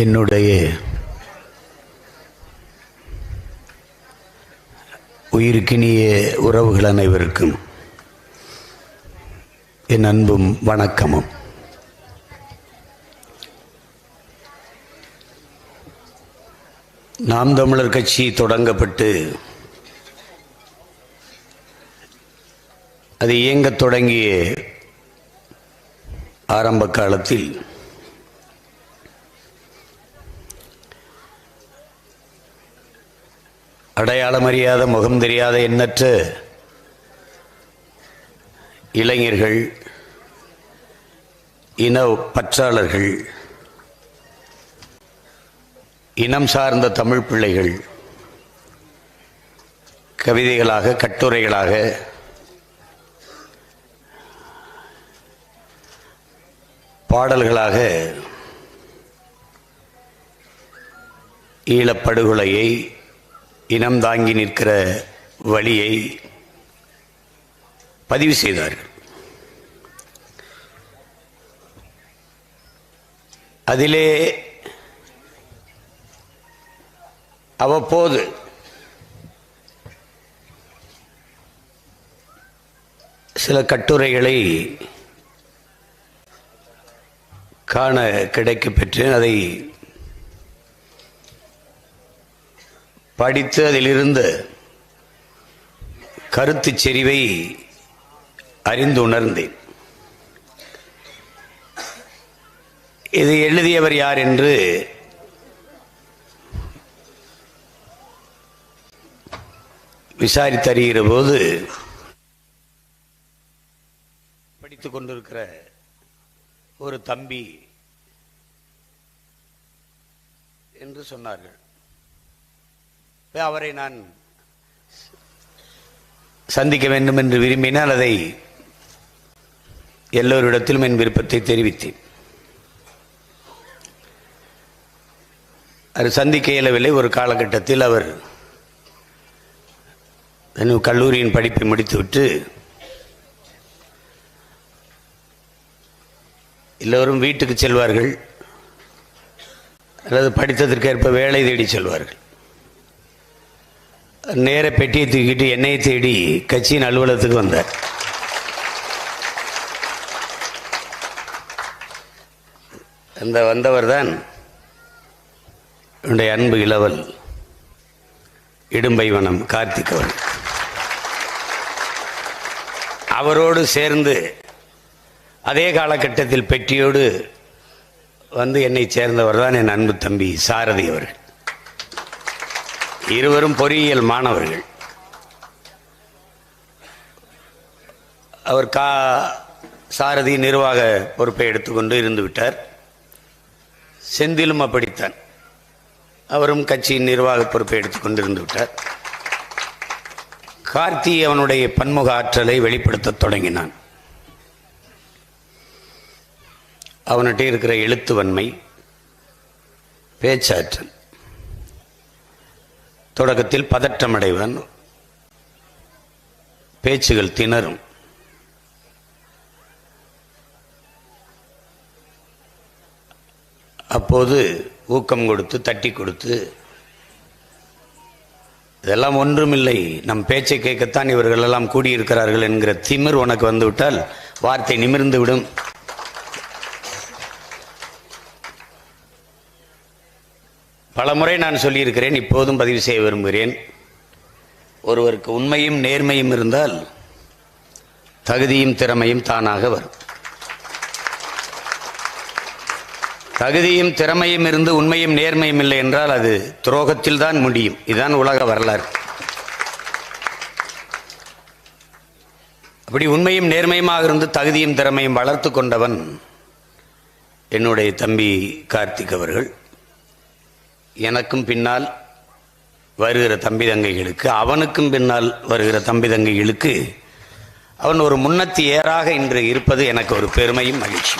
என்னுடைய உயிருக்கினிய உறவுகள் அனைவருக்கும் என் அன்பும் வணக்கமும். நாம் தமிழர் கட்சி தொடங்கப்பட்டு அது இயங்கத் தொடங்கிய ஆரம்ப காலத்தில் அடையாளம் அறியாத முகம் தெரியாத எண்ணற்ற இளைஞர்கள், இன பற்றாளர்கள், இனம் சார்ந்த தமிழ் பிள்ளைகள் கவிதைகளாக, கட்டுரைகளாக, பாடல்களாக ஈழப்படுகொலையை, இனம் தாங்கி நிற்கிற வழியை பதிவு செய்தார்கள். அதிலே அவ்வப்போது சில கட்டுரைகளை காண கிடைக்கப் பெற்றேன். அதை படித்து அதிலிருந்து கருத்து செறிவை அறிந்து உணர்ந்தேன். இதை எழுதியவர் யார் என்று விசாரித்தறிகிற போது படித்துக் கொண்டிருக்கிற ஒரு தம்பி என்று சொன்னார்கள். அவரை நான் சந்திக்க வேண்டும் என்று விரும்பினால் அதை எல்லோரிடத்திலும் என் விருப்பத்தை தெரிவித்தேன். அது சந்திக்க இயலவில்லை. ஒரு காலகட்டத்தில் அவர் கல்லூரியின் படிப்பை முடித்துவிட்டு எல்லோரும் வீட்டுக்கு செல்வார்கள் அல்லது படித்ததற்கேற்ப வேலை தேடி செல்வார்கள். நேர பெட்டியை தூக்கிட்டு என்னை தேடி கட்சியின் அலுவலகத்துக்கு வந்தார். அந்த வந்தவர் தான் என்னுடைய அன்பு இளவல் இடும்பைவனம் கார்த்திக் அவர்கள். அவரோடு சேர்ந்து அதே காலகட்டத்தில் பெட்டியோடு வந்து என்னை சேர்ந்தவர் தான் என் அன்பு தம்பி சாரதி அவர்கள். இருவரும் பொறியியல் மாணவர்கள். அவர் சாரதி நிர்வாக பொறுப்பை எடுத்துக்கொண்டு இருந்து விட்டார். செந்திலும் அப்படித்தான். அவரும் கட்சியின் நிர்வாக பொறுப்பை எடுத்துக்கொண்டு இருந்து விட்டார். கார்த்தி அவனுடைய பன்முக ஆற்றலை வெளிப்படுத்த தொடங்கினான். அவன்கிட்ட இருக்கிற எழுத்து வன்மை, பேச்சாற்றல். தொடக்கத்தில் பதற்றமடைவான், பேச்சுகள் திணறும். அப்போது ஊக்கம் கொடுத்து, தட்டி கொடுத்து, இதெல்லாம் ஒன்றுமில்லை, நம் பேச்சை கேட்கத்தான் இவர்கள் எல்லாம் கூடியிருக்கிறார்கள் என்கிற திமிர் உனக்கு வந்துவிட்டால் வார்த்தை நிமிர்ந்து விடும். பலமுறை நான் சொல்லியிருக்கிறேன், இப்போதும் பதிவு செய்ய விரும்புகிறேன். ஒருவருக்கு உண்மையும் நேர்மையும் இருந்தால் தகுதியும் திறமையும் தானாக வரும். தகுதியும் திறமையும் இருந்து உண்மையும் நேர்மையும் இல்லை என்றால் அது துரோகத்தில் தான் முடியும். இதுதான் உலக வரலாறு. அப்படி உண்மையும் நேர்மையுமாக இருந்து தகுதியும் திறமையும் வளர்த்து கொண்டவன் என்னுடைய தம்பி கார்த்திக் அவர்கள். எனக்கும் பின்னால் வருகிற தம்பி தங்கைகளுக்கு, அவனுக்கும் பின்னால் வருகிற தம்பி தங்கைகளுக்கு அவன் ஒரு முன்னத்தி ஏறாக இன்று இருப்பது எனக்கு ஒரு பெருமையும் மகிழ்ச்சி.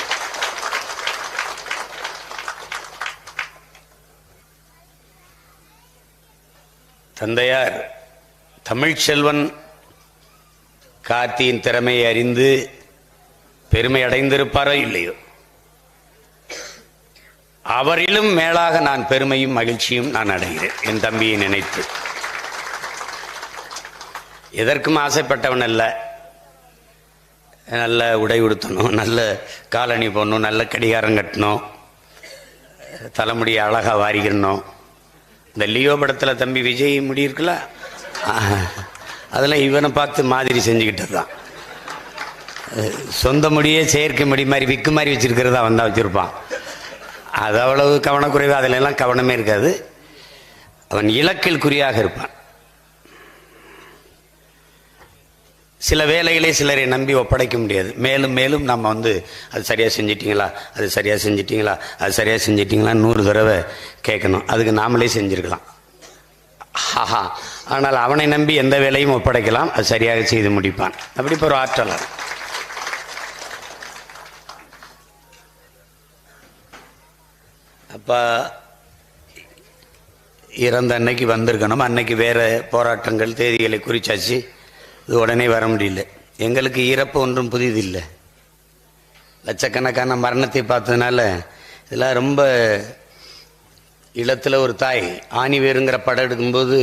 தந்தையார் தமிழ்ச்செல்வன் கார்த்தியின் திறமையை அறிந்து பெருமை அடைந்திருப்பாரோ இல்லையோ, அவரிலும் மேலாக நான் பெருமையும் மகிழ்ச்சியும் நான் அடைகிறேன் என் தம்பியை நினைத்து. எதற்கும் ஆசைப்பட்டவன் அல்ல. நல்ல உடை உடுத்தணும், நல்ல காலணி போடணும், நல்ல கடிகாரம் கட்டணும், தலைமுடியை அழகாக வாரிக்கணும். இந்த லியோ படத்தில் தம்பி விஜய் முடி இருக்குல்ல, அதெல்லாம் இவனை பார்த்து மாதிரி செஞ்சுக்கிட்டது தான். சொந்த முடியே செயற்கை முடி மாதிரி விக்கு மாதிரி வச்சுருக்கிறதா வந்தால் வச்சுருப்பான். அது அவ்வளவு கவனக்குறைவு, அதில் எல்லாம் கவனமே இருக்காது. அவன் இலக்கில் குறியாக இருப்பான். சில வேலைகளே சிலரை நம்பி ஒப்படைக்க முடியாது. மேலும் மேலும் நம்ம அது சரியாக செஞ்சிட்டிங்களா, அது சரியாக செஞ்சிட்டிங்களா, அது சரியாக செஞ்சிட்டிங்களா 100 தடவை கேட்கணும். அதுக்கு நாமளே செஞ்சுருக்கலாம். ஆஹா, ஆனால் அவனை நம்பி எந்த வேலையும் ஒப்படைக்கலாம், அது சரியாக செய்து முடிப்பான். அப்படி இப்போ ஒரு ஆற்றலர். அப்போ இறந்த அன்னைக்கு வந்திருக்கணும். அன்னைக்கு வேறு போராட்டங்கள் தேதிகளை குறிச்சாச்சு. இது உடனே வர முடியல. எங்களுக்கு இறப்பு ஒன்றும் புதிதில்லை. லட்சக்கணக்கான மரணத்தை பார்த்ததுனால இதெல்லாம் ரொம்ப. ஈழத்தில் ஒரு தாய் ஆணிவேருங்கிற படம் எடுக்கும்போது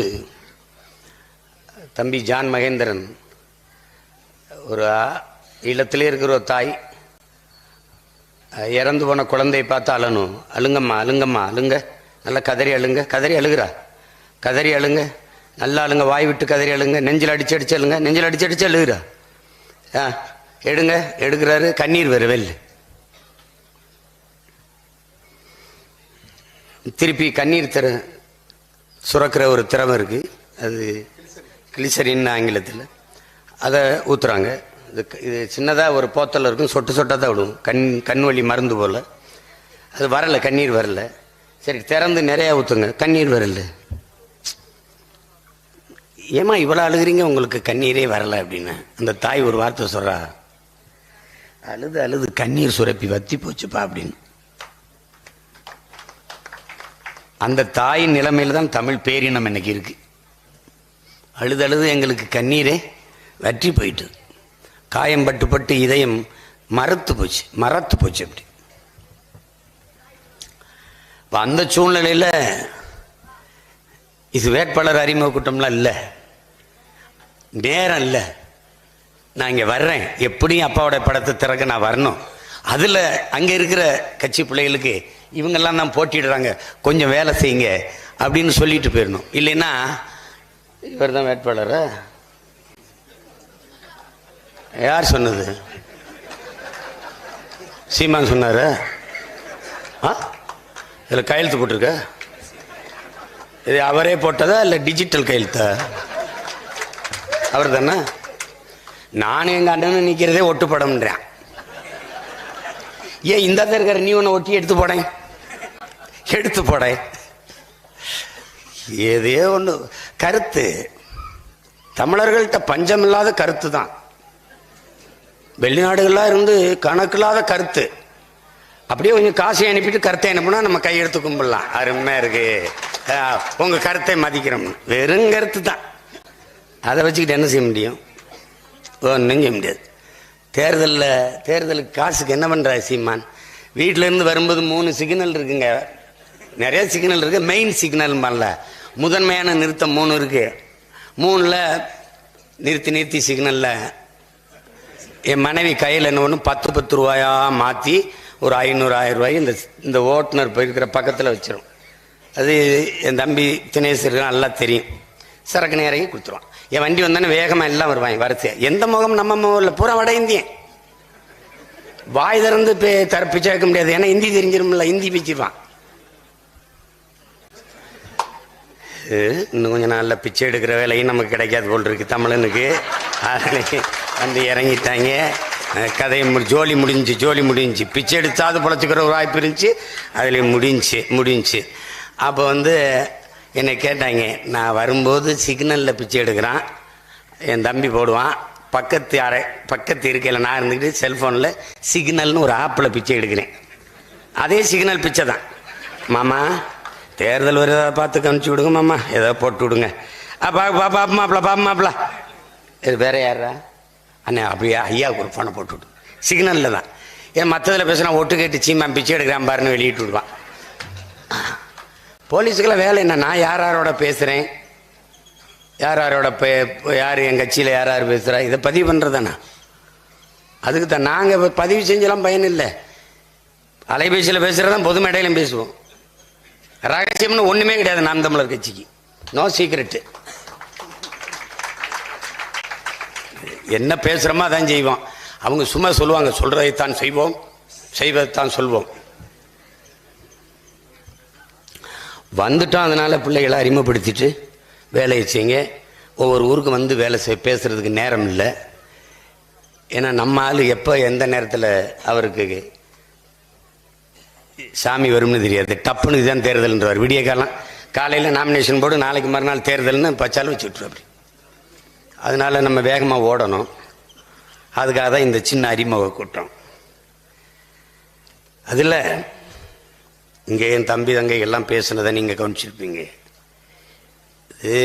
தம்பி ஜான் மகேந்திரன், ஒரு ஈழத்திலே இருக்கிற ஒரு தாய் இறந்து போன குழந்தையை பார்த்து அழணும். அழுங்கம்மா அழுங்கம்மா அழுங்க, நல்லா கதறி அழுங்க, கதறி அழுகிறா, கதறி அழுங்க, நல்லா அழுங்க, வாய் விட்டு கதறி அழுங்க, நெஞ்சில் அடிச்சு அடிச்சு அழுங்க, நெஞ்சில் அடிச்சு அடிச்சு அழுகிறா. எடுங்க, எடுக்கிறாரு, கண்ணீர் வேறு வெள்ளு. திருப்பி கண்ணீர் சுரக்கிற ஒரு திறமை இருக்கு, அது கிளிசரின்னு ஆங்கிலத்தில். அதை ஊற்றுறாங்க. இது சின்னதாக ஒரு போத்தல் இருக்கும், சொட்டு சொட்டாக தான் விடும், கண் வலி மருந்து போல். அது வரலை, கண்ணீர் வரல. சரி, திறந்து நிறையா ஊற்றுங்க, கண்ணீர் வரல. ஏமா இவ்வளோ அழுகிறீங்க, உங்களுக்கு கண்ணீரே வரலை அப்படின்னு அந்த தாய் ஒரு வார்த்தை சொல்கிறா, அழுது அழுது கண்ணீர் சுரப்பி வத்தி போச்சுப்பா அப்படின்னு. அந்த தாயின் நிலைமையில் தான் தமிழ் பேரினம் இன்னைக்கு இருக்கு. அழுது அழுது எங்களுக்கு கண்ணீரே வற்றி போயிட்டு, காயம் பட்டு பட்டு இதயம் மரத்து போச்சு அப்படி. அந்த சூழ்நிலையில் இது வேட்பாளர் அறிமுக கூட்டம்லாம் இல்லை, நேரம் இல்லை. நான் இங்கே வர்றேன், எப்படியும் அப்பாவோட படத்தை திறக்க நான் வரணும். அதில் அங்கே இருக்கிற கட்சி பிள்ளைகளுக்கு இவங்கெல்லாம் தான் போட்டிடுறாங்க, கொஞ்சம் வேலை செய்யுங்க அப்படின்னு சொல்லிட்டு போயிடணும். இல்லைன்னா இவர் தான் வேட்பாளரா? யார் சொன்னது? சீமான் சொன்னார். இதில் கையெழுத்து போட்டிருக்க, இது அவரே போட்டதா இல்லை டிஜிட்டல் கையெழுத்தா? அவர் தானே. நானும் எங்கள் அண்ணனும் நிற்கிறதே ஒட்டு படம்ன்றேன். ஏன் இந்த இருக்காரு, நீ ஒன்று ஒட்டி எடுத்து போட ஏதே ஒன்று கருத்து. தமிழர்கள்ட்ட பஞ்சம் இல்லாத கருத்து தான். வெளிநாடுகள்லாம் இருந்து கணக்கில்லாத கருத்து. அப்படியே கொஞ்சம் காசை அனுப்பிட்டு கருத்தை அனுப்புனா நம்ம கையெடுத்து கும்பிடலாம், அருமையாக இருக்கு, உங்கள் கருத்தை மதிக்கிறோம். வெறும் கருத்து தான். அதை வச்சுக்கிட்டு என்ன செய்ய முடியும்? ஒன்றும் செய்ய முடியாது. தேர்தலுக்கு காசுக்கு என்ன பண்ணுறாரு சீமான்? வீட்டிலேருந்து வரும்போது 3 சிக்னல் இருக்குங்க, நிறைய சிக்னல் இருக்கு. மெயின் சிக்னல் பண்ணல, முதன்மையான நிறுத்தம் 3 இருக்கு. 3ல் நிறுத்தி சிக்னலில் என் மனைவி கையில் என்ன ஒன்று 10 ரூபாயா மாற்றி ஒரு 500-1000 ரூபாய் இந்த ஓட்டுநர் போயிருக்கிற பக்கத்தில் வச்சிடும். அது என் தம்பி தினேசருக்கு நல்லா தெரியும். சரக்கு நேரங்கி கொடுத்துருவான். என் வண்டி வந்தானே வேகமாக எல்லாம் வருவாங்க வரிசையா. எந்த முகம் நம்ம முகம் பூரா வட இந்தியன். வாய் திறந்து பிச்சை வைக்க முடியாது, ஏன்னா ஹிந்தி தெரிஞ்சிருமில்ல, ஹிந்தி பிச்சிருவான். இன்னும் கொஞ்சம் நாளில் பிச்சை எடுக்கிற வேலையும் நமக்கு கிடைக்காது போல் இருக்கு தமிழனுக்கு. வந்து இறங்கிட்டாங்க. கதையை ஜோலி முடிஞ்சு பிச்சை எடுத்தாது பொழைச்சிக்கிற ஒரு வாய்ப்பு இருந்துச்சு, அதில் முடிஞ்சு. அப்போ என்னை கேட்டாங்க. நான் வரும்போது சிக்னலில் பிச்சை எடுக்கிறான், என் தம்பி போடுவான், பக்கத்து இருக்கையில் நான் இருந்துக்கிட்டு செல்ஃபோனில் சிக்னல்னு ஒரு ஆப்பில் பிச்சை எடுக்கிறேன். அதே சிக்னல் பிச்சை தான். மாமா தேர்தல் ஒரு ஏதாவது பார்த்து கணிச்சு விடுங்க மாமா, ஏதோ போட்டு விடுங்க. பாப்பாப்ல இது வேற யாரா அண்ணே, அப்படியா ஐயாவுக்கு ஒரு ஃபோனை போட்டு விடு. சிக்னலில் தான். ஏன் மற்றதில் பேசுனா ஒட்டு கேட்டு சீமா பிச்சை எடுக்கிறான் பாருன்னு வெளியிட்டு விடுவான். போலீஸுக்கெல்லாம் வேலை என்ன? நான் யாரோட பேசுகிறேன், யாரோட யார் என் கட்சியில் யார் பேசுகிறா, இதை பதிவு பண்ணுறதாண்ணா. அதுக்கு தான் நாங்கள் பதிவு செஞ்செல்லாம் பயன் இல்லை. அலைபேசியில் பேசுகிறதான் பொது மேடையிலும் பேசுவோம். ரகசியம்னு ஒன்றுமே கிடையாது நாம் தமிழர் கட்சிக்கு. No secret. என்ன பேசுகிறோமோ அதான் செய்வோம். அவங்க சும்மா சொல்லுவாங்க, சொல்றதைத்தான் செய்வோம், செய்வதைத்தான் சொல்வோம். வந்துட்டோம். அதனால பிள்ளைகளை அறிமுகப்படுத்திட்டு வேலையை செய்யுங்க. ஒவ்வொரு ஊருக்கு வந்து வேலை பேசுறதுக்கு நேரம் இல்லை. ஏன்னா நம்ம ஆள் எப்போ எந்த நேரத்தில் அவருக்கு சாமி வரும்னு தெரியாது. டப்புன்னு இதுதான் தேர்தல்ன்றவர். விடிய காலையில் நாமினேஷன் போடு, நாளைக்கு மறுநாள் தேர்தல்னு பச்சாலும் வச்சுட்ரு. அப்படி அதனால நம்ம வேகமாக ஓடணும். அதுக்காக தான் இந்த சின்ன அறிமுக கூட்டம். அதில் இங்கே என் தம்பி தங்கை எல்லாம் பேசுனதை நீங்கள் கவனிச்சிருப்பீங்க. இது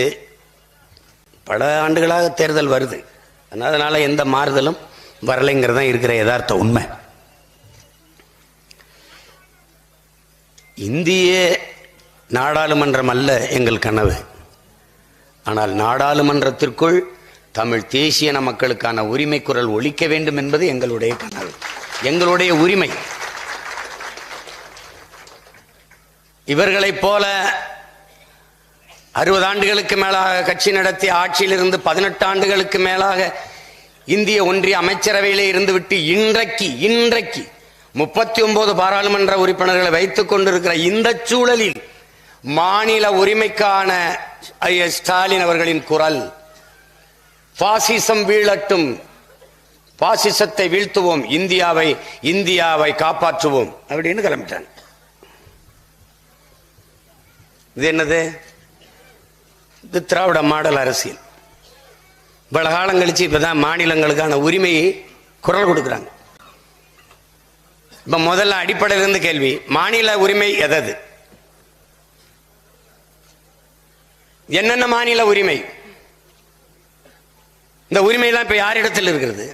பல ஆண்டுகளாக தேர்தல் வருது. அதனால எந்த மாறுதலும் வரலைங்கிறது தான் இருக்கிற யதார்த்த உண்மை. இந்திய நாடாளுமன்றம் அல்ல எங்கள் கனவு. ஆனால் நாடாளுமன்றத்திற்குள் தமிழ் தேசிய மக்களுக்கான உரிமை குரல் ஒலிக்க வேண்டும் என்பது எங்களுடைய கனவு, எங்களுடைய உரிமை. இவர்களைப் போல 60 ஆண்டுகளுக்கு மேலாக கட்சி நடத்தி ஆட்சியில் இருந்து 18 ஆண்டுகளுக்கு மேலாக இந்திய ஒன்றிய அமைச்சரவையிலே இருந்துவிட்டு இன்றைக்கு 39 பாராளுமன்ற உறுப்பினர்களை வைத்துக் கொண்டிருக்கிற இந்த சூழலில் மாநில உரிமைக்கான ஸ்டாலின் அவர்களின் குரல், பாசிசம் வீழட்டும், பாசிசத்தை வீழ்த்துவோம், இந்தியாவை காப்பாற்றுவோம் அப்படின்னு கிளம்பிட்டான். இது என்னது? இது திராவிட மாடல் அரசியல். பல காலம் கழிச்சு இப்பதான் மாநிலங்களுக்கான உரிமையை குரல் கொடுக்கிறாங்க. இப்ப முதல்ல அடிப்படையிலிருந்து கேள்வி, மாநில உரிமை எதது? என்னென்ன மாநில உரிமை? இந்த உரிமையெல்லாம் இப்ப யாரிடத்தில் இருக்கிறது?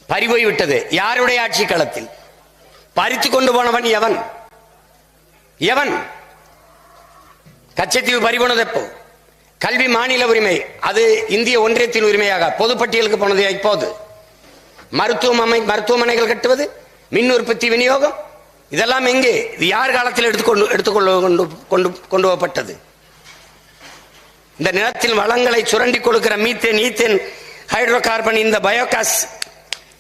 பறிபோய் விட்டது. யாருடைய ஆட்சி களத்தில்? பறித்து கொண்டு போனவன் எவன்? கச்சத்தீவு பறிபோனது எப்போ? கல்வி மாநில உரிமை, அது இந்திய ஒன்றியத்தின் உரிமையாக பொதுப்பட்டியலுக்கு போனது இப்போது. மருத்துவமனைகள் கட்டுவது, மின் உற்பத்தி, விநியோகம், இதெல்லாம் எங்கே? இது யார் காலத்தில் கொண்டு போகப்பட்டது? இந்த நிலத்தில் வளங்களை சுரண்டி கொடுக்கிற மீத்தேன், ஈத்தேன், ஹைட்ரோ கார்பன், இந்த பயோகாஸ்,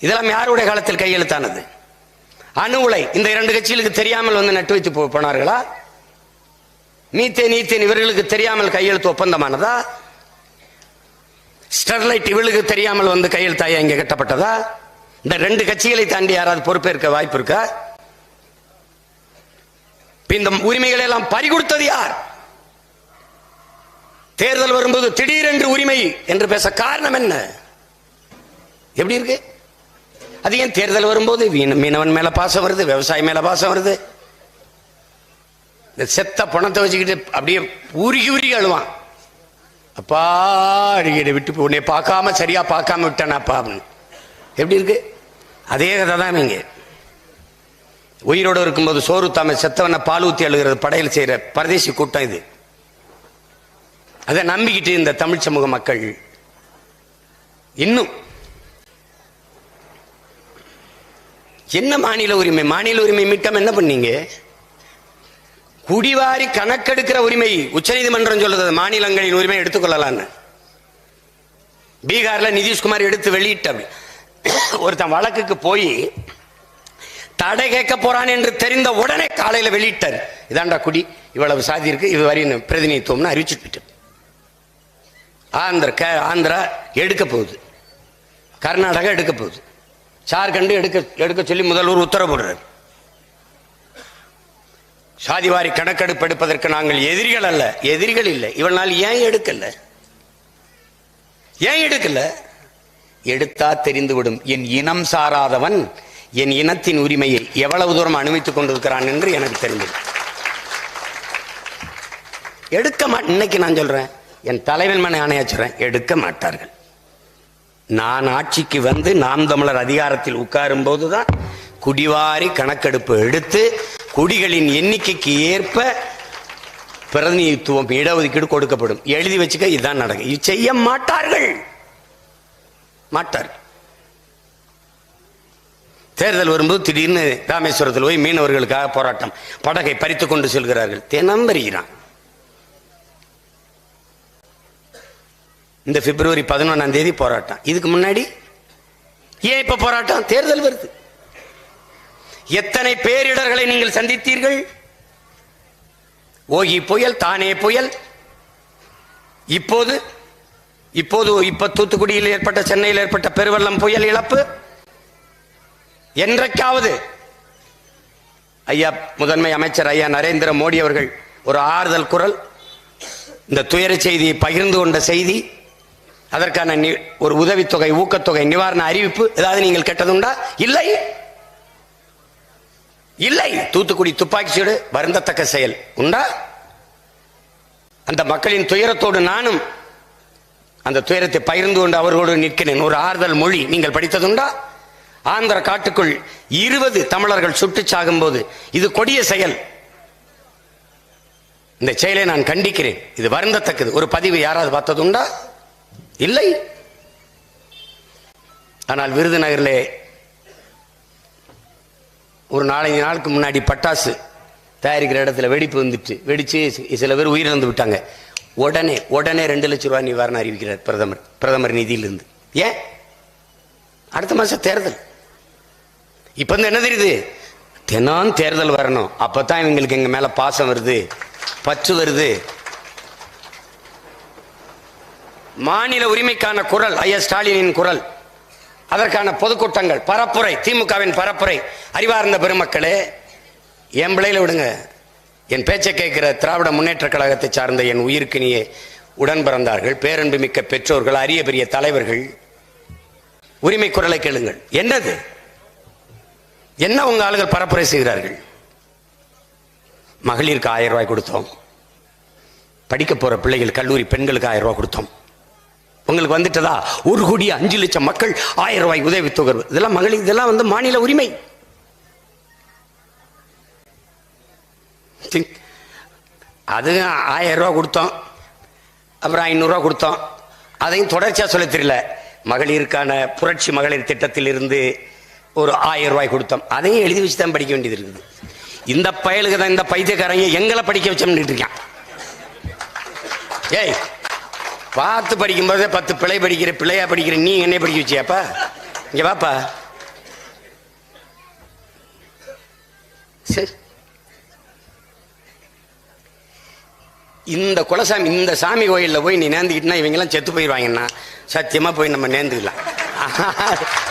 இதெல்லாம் யாருடைய காலத்தில் கையெழுத்தானது? அணு உலை இந்த 2 கட்சிகளுக்கு தெரியாமல் வந்து நட்டு வைத்து போனார்களா? மீத்தேன், ஈத்தேன் இவர்களுக்கு தெரியாமல் கையெழுத்து ஒப்பந்தமானதா? ஸ்டெர்லைட் இவர்களுக்கு தெரியாமல் வந்து கையெழுத்தாயா இங்கே கட்டப்பட்டதா? இந்த 2 கட்சிகளை தாண்டி யாராவது பொறுப்பேற்க வாய்ப்பு இருக்கா? இந்த உரிமைகளை எல்லாம் பறிகொடுத்தது யார்? தேர்தல் வரும்போது திடீரென்று உரிமை என்று பேச காரணம் என்ன? எப்படி இருக்கு? அது ஏன் தேர்தல் வரும்போது மீனவன் மேல பாசம் வருது, விவசாயி மேல பாசம் வருது? இந்த செத்த பணத்தை வச்சுக்கிட்டு அப்படியே உருகி அழுவான். அப்பா அடிக்கடி விட்டு உன்னை பார்க்காம சரியா பார்க்காம விட்டானாப்பா. எப்படி இருக்கு? அதே கதை தான் இங்க. உயிரோடு இருக்கும்போது சோறு தாம செத்தவனை பால் ஊத்தி அழுகிறது படையில் செய்யற பரதேசி கூட்டம் இது. அதை நம்பிக்கிட்டு இந்த தமிழ் சமூக மக்கள் இன்னும் என்ன மாநில உரிமை? மாநில உரிமை மீட்காம என்ன பண்ணீங்க? குடிவாரி கணக்கெடுக்கிற உரிமை உச்சநீதிமன்றம் சொல்லுது, மாநிலங்களின் உரிமை எடுத்துக்கொள்ளலான்னு. பீகார்ல நிதிஷ்குமார் எடுத்து வெளியிட்ட ஒருத்தன் வழக்குக்கு போய் தடை கேட்க போறான் என்று தெரிந்த உடனே காலையில வெளியிட்டார். இதாண்டா குடி, இவ்வளவு சாதி இருக்கு, இது வரையும் பிரதிநிதித்துவம்னு அறிவிச்சுட்டு. ஆந்திரா எடுக்க போகுது, கர்நாடகா எடுக்க போகுது, ஜார்க்கண்ட் எடுக்க சொல்லி முதல்வர் உத்தரவு போடுறார். சாதிவாரி கணக்கெடுப்பு எடுப்பதற்கு நாங்கள் எதிரிகள் அல்ல, எதிரிகள் இல்லை. இவள் நாள் ஏன் எடுக்கல? எடுத்தா தெரிந்துவிடும். என் இனம் சாராதவன் என் இனத்தின் உரிமையை எவ்வளவு தூரம் அனுமதித்துக் கொண்டிருக்கிறான் என்று எனக்கு தெரிந்தது. இன்னைக்கு நான் சொல்றேன், என் தலைவன் மன ஆணையா சொல்றேன், எடுக்க மாட்டார்கள். நான் ஆட்சிக்கு வந்து நாம் தமிழர் அதிகாரத்தில் உட்காரும் போதுதான் குடிவாரி கணக்கெடுப்பு எடுத்து குடிகளின் எண்ணிக்கைக்கு ஏற்ப பிரதிநிதித்துவம் இடஒதுக்கீடு கொடுக்கப்படும். எழுதி வச்சுக்க, இதுதான் நடக்கும். இது செய்ய மாட்டார்கள். தேர்தல் வரும்போது திடீர்னு ராமேஸ்வரத்தில் போய் மீனவர்களுக்காக போராட்டம், படகை பறித்துக் கொண்டு செல்கிறார்கள். தினம் வருகிறான். இந்த பிப்ரவரி 11 போராட்டம். இதுக்கு முன்னாடி ஏன் இப்ப போராட்டம்? தேர்தல் வருது. எத்தனை பேரிடர்களை நீங்கள் சந்தித்தீர்கள்? ஓகி புயல், தானே புயல், இப்ப தூத்துக்குடியில் ஏற்பட்ட, சென்னையில் ஏற்பட்ட பெருவெள்ளம் புயல் இழப்பு. என்றைக்காவது ஐயா முதன்மை அமைச்சர் ஐயா நரேந்திர மோடி அவர்கள் ஒரு ஆறுதல் குரல், இந்த துயர செய்தியை பகிர்ந்து கொண்ட செய்தி, அதற்கான ஒரு உதவித்தொகை, ஊக்கத்தொகை, நிவாரண அறிவிப்பு ஏதாவது நீங்கள் கேட்டதுண்டா? இல்லை, இல்லை. தூத்துக்குடி துப்பாக்கி சூடு வருந்தத்தக்க செயல் உண்டா? அந்த மக்களின் துயரத்தோடு நானும் அந்த துயரத்தை பகிர்ந்து கொண்டு அவர்களோடு நிற்கிறேன். ஒரு ஆறுதல் மொழி நீங்கள் படித்ததுண்டா? ஆந்திர காட்டுக்குள் 20 தமிழர்கள் சுட்டு சாகும் போது, இது கொடிய செயல். இந்த செயலை நான் கண்டிக்கிறேன். இது வருந்தத்தக்கது. ஒரு பதிவு யாராவது பார்த்ததுண்டா? இல்லை. ஆனால் விருதுநகரிலே ஒரு 4-5 நாளுக்கு முன்னாடி பட்டாசு தயாரிக்கிற இடத்துல வெடிப்பு வந்துட்டு, வெடிச்சு சில பேர் உயிரிழந்து விட்டாங்க. உடனே 2 லட்சம் ரூபாய் நிவாரணம் அறிவிக்கிறார் பிரதமர் நிதியிலிருந்து. ஏன்? அடுத்த மாசம் தேர்தல். இப்ப என்ன தெரியுது? தினம் தேர்தல் வரணும், அப்பதான் இவங்களுக்கு எங்க மேல பாசம் வருது, பற்று வருது. மாநில உரிமைக்கான குரல் ஐயா ஸ்டாலினின் குரல், அதற்கான பொதுக்கூட்டங்கள், பரப்புரை, திமுகவின் பரப்புரை. அறிவார்ந்த பெருமக்களே, என் பிள்ளையில விடுங்க. என் பேச்சை கேட்கிற திராவிட முன்னேற்ற கழகத்தை சார்ந்த என் உயிர்க்கினிய உடன் பிறந்தார்கள், பேரன்பு மிக்க பெற்றோர்கள், அரிய பெரிய தலைவர்கள், உரிமை குரலை கேளுங்கள். என்னது? என்ன உங்க ஆளுகள் பரப்புரை செய்கிறார்கள்? மகளிருக்கு 1000 ரூபாய் கொடுத்தோம், படிக்க போற பிள்ளைகள் கல்லூரி பெண்களுக்கு 1000 ரூபாய் கொடுத்தோம். உங்களுக்கு வந்துட்டதா? 1,05,00,000 மக்கள் 1000 ரூபாய் உதவித்தொகை. இதெல்லாம் மகளிர், இதெல்லாம் மாநில உரிமை. அது 1000 ரூபாய் கொடுத்தோம், அப்புறம் 500 ரூபாய் கொடுத்தோம். அதையும் தொடர்ச்சியா சொல்ல தெரியல. மகளிருக்கான புரட்சி மகளிர் திட்டத்தில் இருந்து ஒரு 1000 ரூபாய் கொடுத்தோம். அதையும் எழுதி வச்சு தான் படிக்க வேண்டியது இருக்குது. இந்த பயலுக்கு தான், இந்த பைத்தியக்காரங்க எங்களை படிக்க வச்சோம்னு இருக்கான். ஏய், பார்த்து படிக்கும்போதே 10 பிள்ளை படிக்கிற, பிள்ளையா படிக்கிற நீ என்னை படிக்க வச்சியாப்பா? இங்க வாப்பா. சரி, இந்த குலசாமி, இந்த சாமி கோயிலில் போய் நீ நேர்ந்துக்கிட்டா இவங்கெல்லாம் செத்து போயிடுவாங்கன்னா சத்தியமா போய் நம்ம நேர்ந்துக்கலாம்.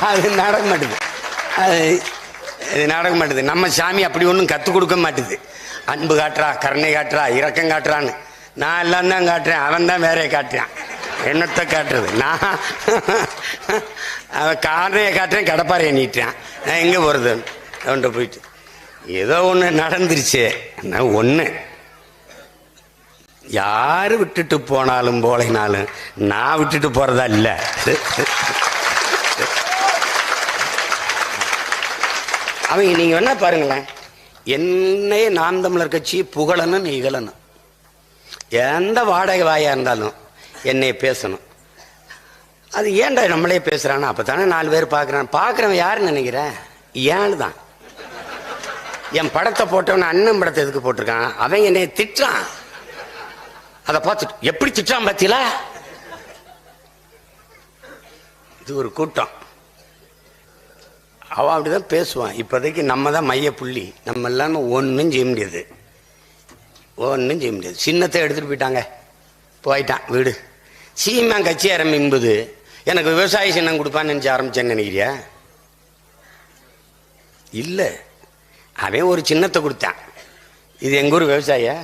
அது நடக்க மாட்டுது. அது நடக்க மாட்டுது. நம்ம சாமி அப்படி ஒன்றும் கற்றுக் கொடுக்க மாட்டுது. அன்பு காட்டுறா, கருணை காட்டுறா, இரக்கம் காட்டுறான்னு நான் எல்லாம் தான் காட்டுறேன், அவன் தான் வேற காட்டுறான். என்னத்தை காட்டுறது? நான் அவன் காரணையை காட்டுறேன், கடப்பாறையை நீட்டுறான். நான் எங்கே போகிறது? அவன்கிட்ட போயிட்டு ஏதோ ஒன்று நடந்துருச்சு. ஒன்று யாரு விட்டுட்டு போனாலும் போலைனாலும் நான் விட்டுட்டு போறதா இல்லை. அவங்க நீங்க வேணா பாருங்களேன், என்னையே நாம் தமிழர் கட்சி புகழணும், இகழணும். எந்த வாடகை வாயா இருந்தாலும் என்னை பேசணும். அது ஏன்டா நம்மளே பேசுறானா? அப்பதானே 4 பேர் பார்க்கறான். பார்க்கறவன் யாருன்னு நினைக்கிறேன்? ஏன்னு தான். என் படத்தை போட்டவன் அண்ணன் படத்தை எதுக்கு போட்டிருக்கான்? அவன் என்னை திட்டுறான். அதை பார்த்துட்டு எப்படி திட்டுறான் பார்த்தீங்களா? இது ஒரு கூட்டம். அவன் அப்படிதான் பேசுவான். இப்போதைக்கு நம்ம தான் மைய புள்ளி. நம்ம இல்லாம ஒன்றும் செய்ய முடியாது, ஒன்றும் செய்ய முடியாது. சின்னத்தை எடுத்துட்டு போயிட்டான் வீடு. சீமான் கட்சி ஆரம்பிக்கும்போது எனக்கு விவசாய சின்னம் கொடுப்பான்னு நினைச்சு ஆரம்பிச்சேன்னு நினைக்கிறியா? இல்லை, அவன் ஒரு சின்னத்தை கொடுத்தான். இது எங்க ஊர் விவசாய.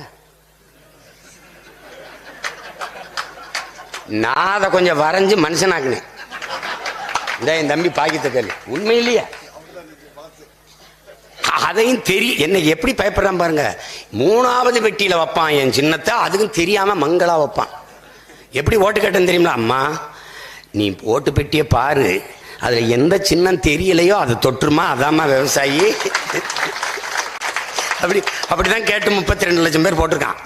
நான் அதை கொஞ்சம் வரைஞ்சு மனுஷனாக்குனேன். இந்த என் தம்பி பாக்கித்த கல் உண்மை இல்லையா? அதையும் தெரியும். என்ன எப்படி பயப்படுறான் பாருங்க. 3வது பெட்டியில வைப்பான் என் சின்னத்தை, அதுக்கும் தெரியாம மங்களா வைப்பான். எப்படி ஓட்டு கேட்டேன்னு தெரியுமா? அம்மா நீ ஓட்டு பெட்டியை பாரு, அதுல எந்த சின்னம் தெரியலையோ அதை தொற்றுமா, அதாம்மா விவசாயி. அப்படிதான் கேட்டு 32 லட்சம் பேர் போட்டிருக்கான்.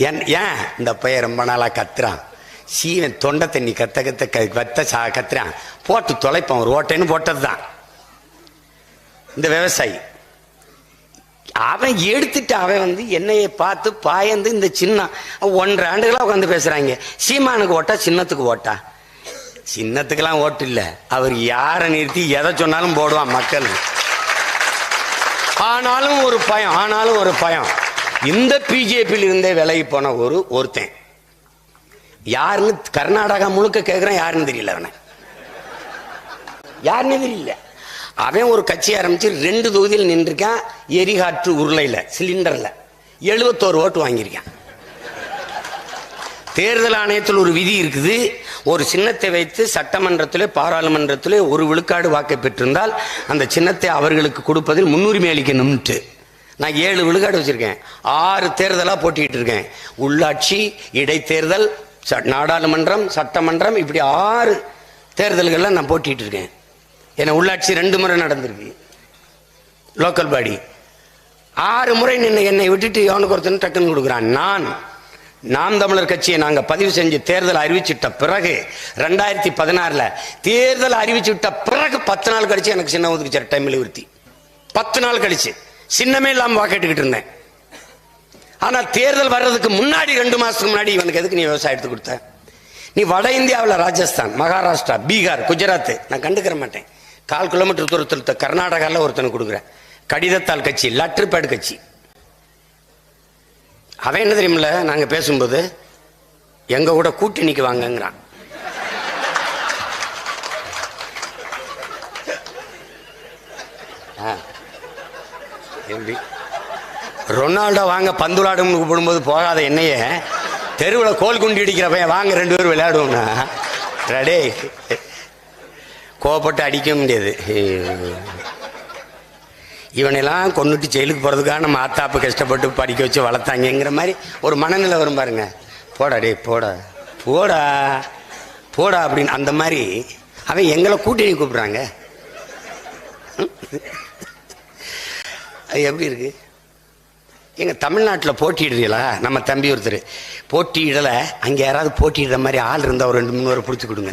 ஏன் இந்த பையன் ரொம்ப நாளா கத்துறான், சீவன் தொண்டை தண்ணி கத்துறான், போட்டு தொலைப்பான், ஒரு ஓட்டைன்னு போட்டதுதான் இந்த விவசாயி. அவன் எடுத்துட்டு அவன் என்னையை பார்த்து பாயந்து இந்த சின்ன 1.5 ஆண்டுகளா உட்காந்து பேசுறாங்க. சீமானுக்கு ஓட்டா சின்னத்துக்கு ஓட்டா? சின்னத்துக்கெல்லாம் ஓட்டு இல்ல, அவர் யாரை நிறுத்தி எதை சொன்னாலும் போடுவான் மக்கள். ஆனாலும் ஒரு பயம் இந்த பிஜேபியில் இருந்தே விலகி போன ஒருத்தன் யாருன்னு கர்நாடகா முழுக்க கேட்கிறான், யாருன்னு தெரியல. அவனை யாருன்னு தெரியல. அவன் ஒரு கட்சி ஆரம்பிச்சு 2 தொகுதியில் நின்றுருக்கான். எரிகாற்று உருளையில சிலிண்டர்ல 71 ஓட்டு வாங்கியிருக்கான். தேர்தல் ஆணையத்தில் ஒரு விதி இருக்குது, ஒரு சின்னத்தை வைத்து சட்டமன்றத்திலே பாராளுமன்றத்திலே 1 விழுக்காடு வாக்கை பெற்றிருந்தால் அந்த சின்னத்தை அவர்களுக்கு கொடுப்பதில் முன்னுரிமை அளிக்கணும்ட்டு. நான் 7 விழுக்காடு வச்சிருக்கேன். 6 தேர்தலா போட்டிட்டு இருக்கேன். உள்ளாட்சி, இடைத்தேர்தல், நாடாளுமன்றம், சட்டமன்றம், இப்படி 6 தேர்தல்கள்ல நான் போட்டிட்டு இருக்கேன். ஏன்னா உள்ளாட்சி 2 முறை நடந்திருக்கு, லோக்கல் பாடி 6 முறை என்னை விட்டுட்டு எவனுக்கு ஒருத்தன் டக்குன்னு கொடுக்குறான். நாம் தமிழர் கட்சியை நாங்க பதிவு செஞ்சு தேர்தல் அறிவிச்சுட்ட பிறகு 2016 தேர்தல் அறிவிச்சுட்ட பிறகு 10 நாள் கழிச்சு எனக்கு சின்ன ஒதுக்குச்சார். டைம்ல விருத்தி 10 நாள் கழிச்சு சின்னமே இல்லாம வாக்கெட்டுக்கிட்டு இருந்தேன். ஆனா தேர்தல் வர்றதுக்கு முன்னாடி 2 மாசத்துக்கு முன்னாடி இவனுக்கு எதுக்கு நீ விவசாயம் எடுத்து கொடுத்த? நீ வட இந்தியாவில் ராஜஸ்தான், மகாராஷ்டிரா, பீகார், குஜராத் நான் கண்டுக்கிற மாட்டேன். 4 கிலோமீட்டர் தூரத்தில் கர்நாடகாவில் ஒருத்தனுக்கு கொடுக்குறேன். கடிதத்தால் கட்சி, லெட்டர் பேட் கட்சி. அவன் என்ன தெரியுமில்ல, நாங்க பேசும்போது எங்க கூட கூட்டணிக்கு வாங்கங்கிறான். ரொனால்டோ வாங்க பந்து விளையாடும் கூப்பிடும்போது போகாத என்னைய தெருவில் கோல் குண்டி அடிக்கிறப்ப வாங்க 2 பேரும் விளையாடுவோம்னா ரெடே கோவப்பட்டு அடிக்க முடியாது. இவனெல்லாம் கொண்டுட்டு ஜெயிலுக்கு போகிறதுக்காக நம்ம ஆத்தாப்பு கஷ்டப்பட்டு படிக்க வச்சு வளர்த்தாங்கிற மாதிரி ஒரு மனநிலை வரும் பாருங்க. போடா டே போடா போடா போடா அப்படின்னு அந்த மாதிரி அவன் எங்களை கூட்டணி கூப்பிடுறாங்க. அது எப்படி இருக்கு? எங்கள் தமிழ்நாட்டில் போட்டிடுறீங்களா? நம்ம தம்பி ஒருத்தர் போட்டியிடலை, அங்கே யாராவது போட்டியிடுற மாதிரி ஆள் இருந்தால் ஒரு 2-3 பேரை பிடிச்சி கொடுங்க.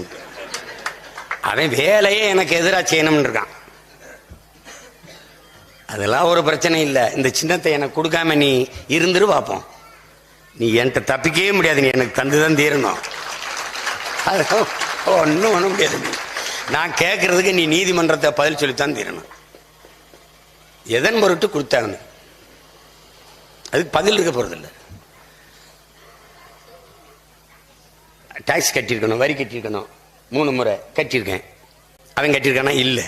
அவன் வேலையே எனக்கு எதிராக செய்யணும்னு இருக்கான். அதெல்லாம் ஒரு பிரச்சனை இல்லை. இந்த சின்னத்தை எனக்கு கொடுக்காம நீ இருந்துரு பார்ப்போம். நீ என்கிட்ட தப்பிக்கவே முடியாது, நீ எனக்கு தந்துதான் தீரணும். அது ஒன்றும் பண்ண முடியாது. நான் கேட்கறதுக்கு நீ நீதிமன்றத்தை பதில் சொல்லித்தான் தீரணும். எதன் பொருட்டு கொடுத்தாங்க அதுக்கு பதில் இருக்க போறதில்லை. டாக்ஸ் கட்டியிருக்கணும், வரி கட்டியிருக்கணும், 3 முறை கட்டியிருக்கேன். அவன் கட்டியிருக்கானா? இல்லை.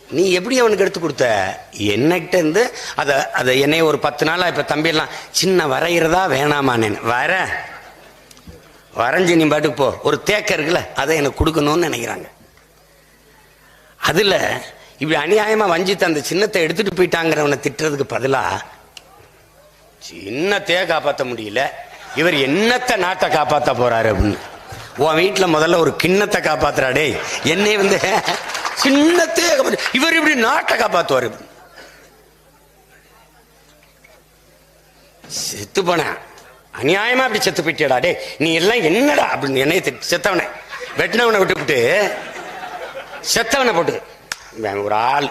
நீ எப்படி அவனுக்கு எடுத்து கொடுத்த? என்னகிட்ட இருந்து அதை என்னைய ஒரு 10 நாளா இப்ப தம்பியெல்லாம் சின்ன வரைகிறதா வேணாமான்னு வரைஞ்சி நீ பாட்டுக்கு போ. ஒரு தேக்க இருக்குல்ல, அதை எனக்கு கொடுக்கணும்னு நினைக்கிறாங்க. அதுல இப்படி அநியாயமா வஞ்சித்து அந்த சின்னத்தை எடுத்துட்டு போயிட்டாங்கிறவனை திட்டுறதுக்கு பதிலா சின்னத்தையே காப்பாற்ற முடியல, இவர் என்னத்தை நாட்டை காப்பாற்ற போறாரு அப்படின்னு. உன் வீட்டுல முதல்ல ஒரு கிண்ணத்தை காப்பாத்துறாடே, என்னை சின்னத்தையே இவர் இப்படி நாட்டை காப்பாத்துவாரு. செத்து போன அநியாயமா அப்படி செத்து போயிட்டா டே, நீ எல்லாம் என்னடா அப்படின்னு என்னைய செத்தவனை வெட்டினவனை விட்டுவிட்டு செத்தவனை போட்டு ஒரு ஆள்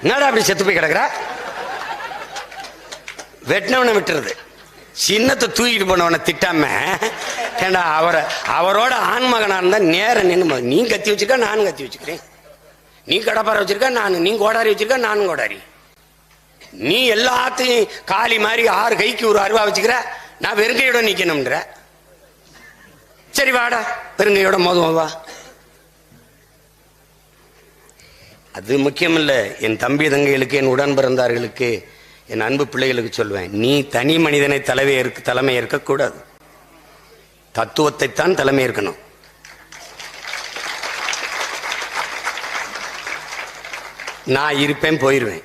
என்னடா அப்படி செத்து போய் கிடக்குற, வெட்டினவனை விட்டுறது. சின்னத்தை தூக்கிட்டு போனவனை திட்டாம ஏண்டா அவரோட ஆண்மகனா இருந்தா நேரம் நின்று நீ கத்தி வச்சிருக்க நானும் கத்தி வச்சுக்கிறேன், நீ கடப்பாறை வச்சிருக்க நானு, நீ கோடாரி வச்சிருக்க நானும் கோடாரி, நீ எல்லாத்தையும் காலி மாதிரி 6 கைக்கு ஒரு அருவா வச்சுக்கிற, நான் வெறுங்கையோட நிக்கணும்ன்ற. சரி வாடா வெறுங்கையோட மோதுவோம் வா. அது முக்கியம் இல்லை. என் தம்பி தங்கைகளுக்கு, என் உடன் பிறந்தார்களுக்கு, என் அன்பு பிள்ளைகளுக்கு சொல்வேன், நீ தனி மனிதனை தலைமை ஏற்கக்கூடாது, தத்துவத்தை தான் தலைமை ஏற்கணும். நான் இருப்பேன் போயிடுவேன்,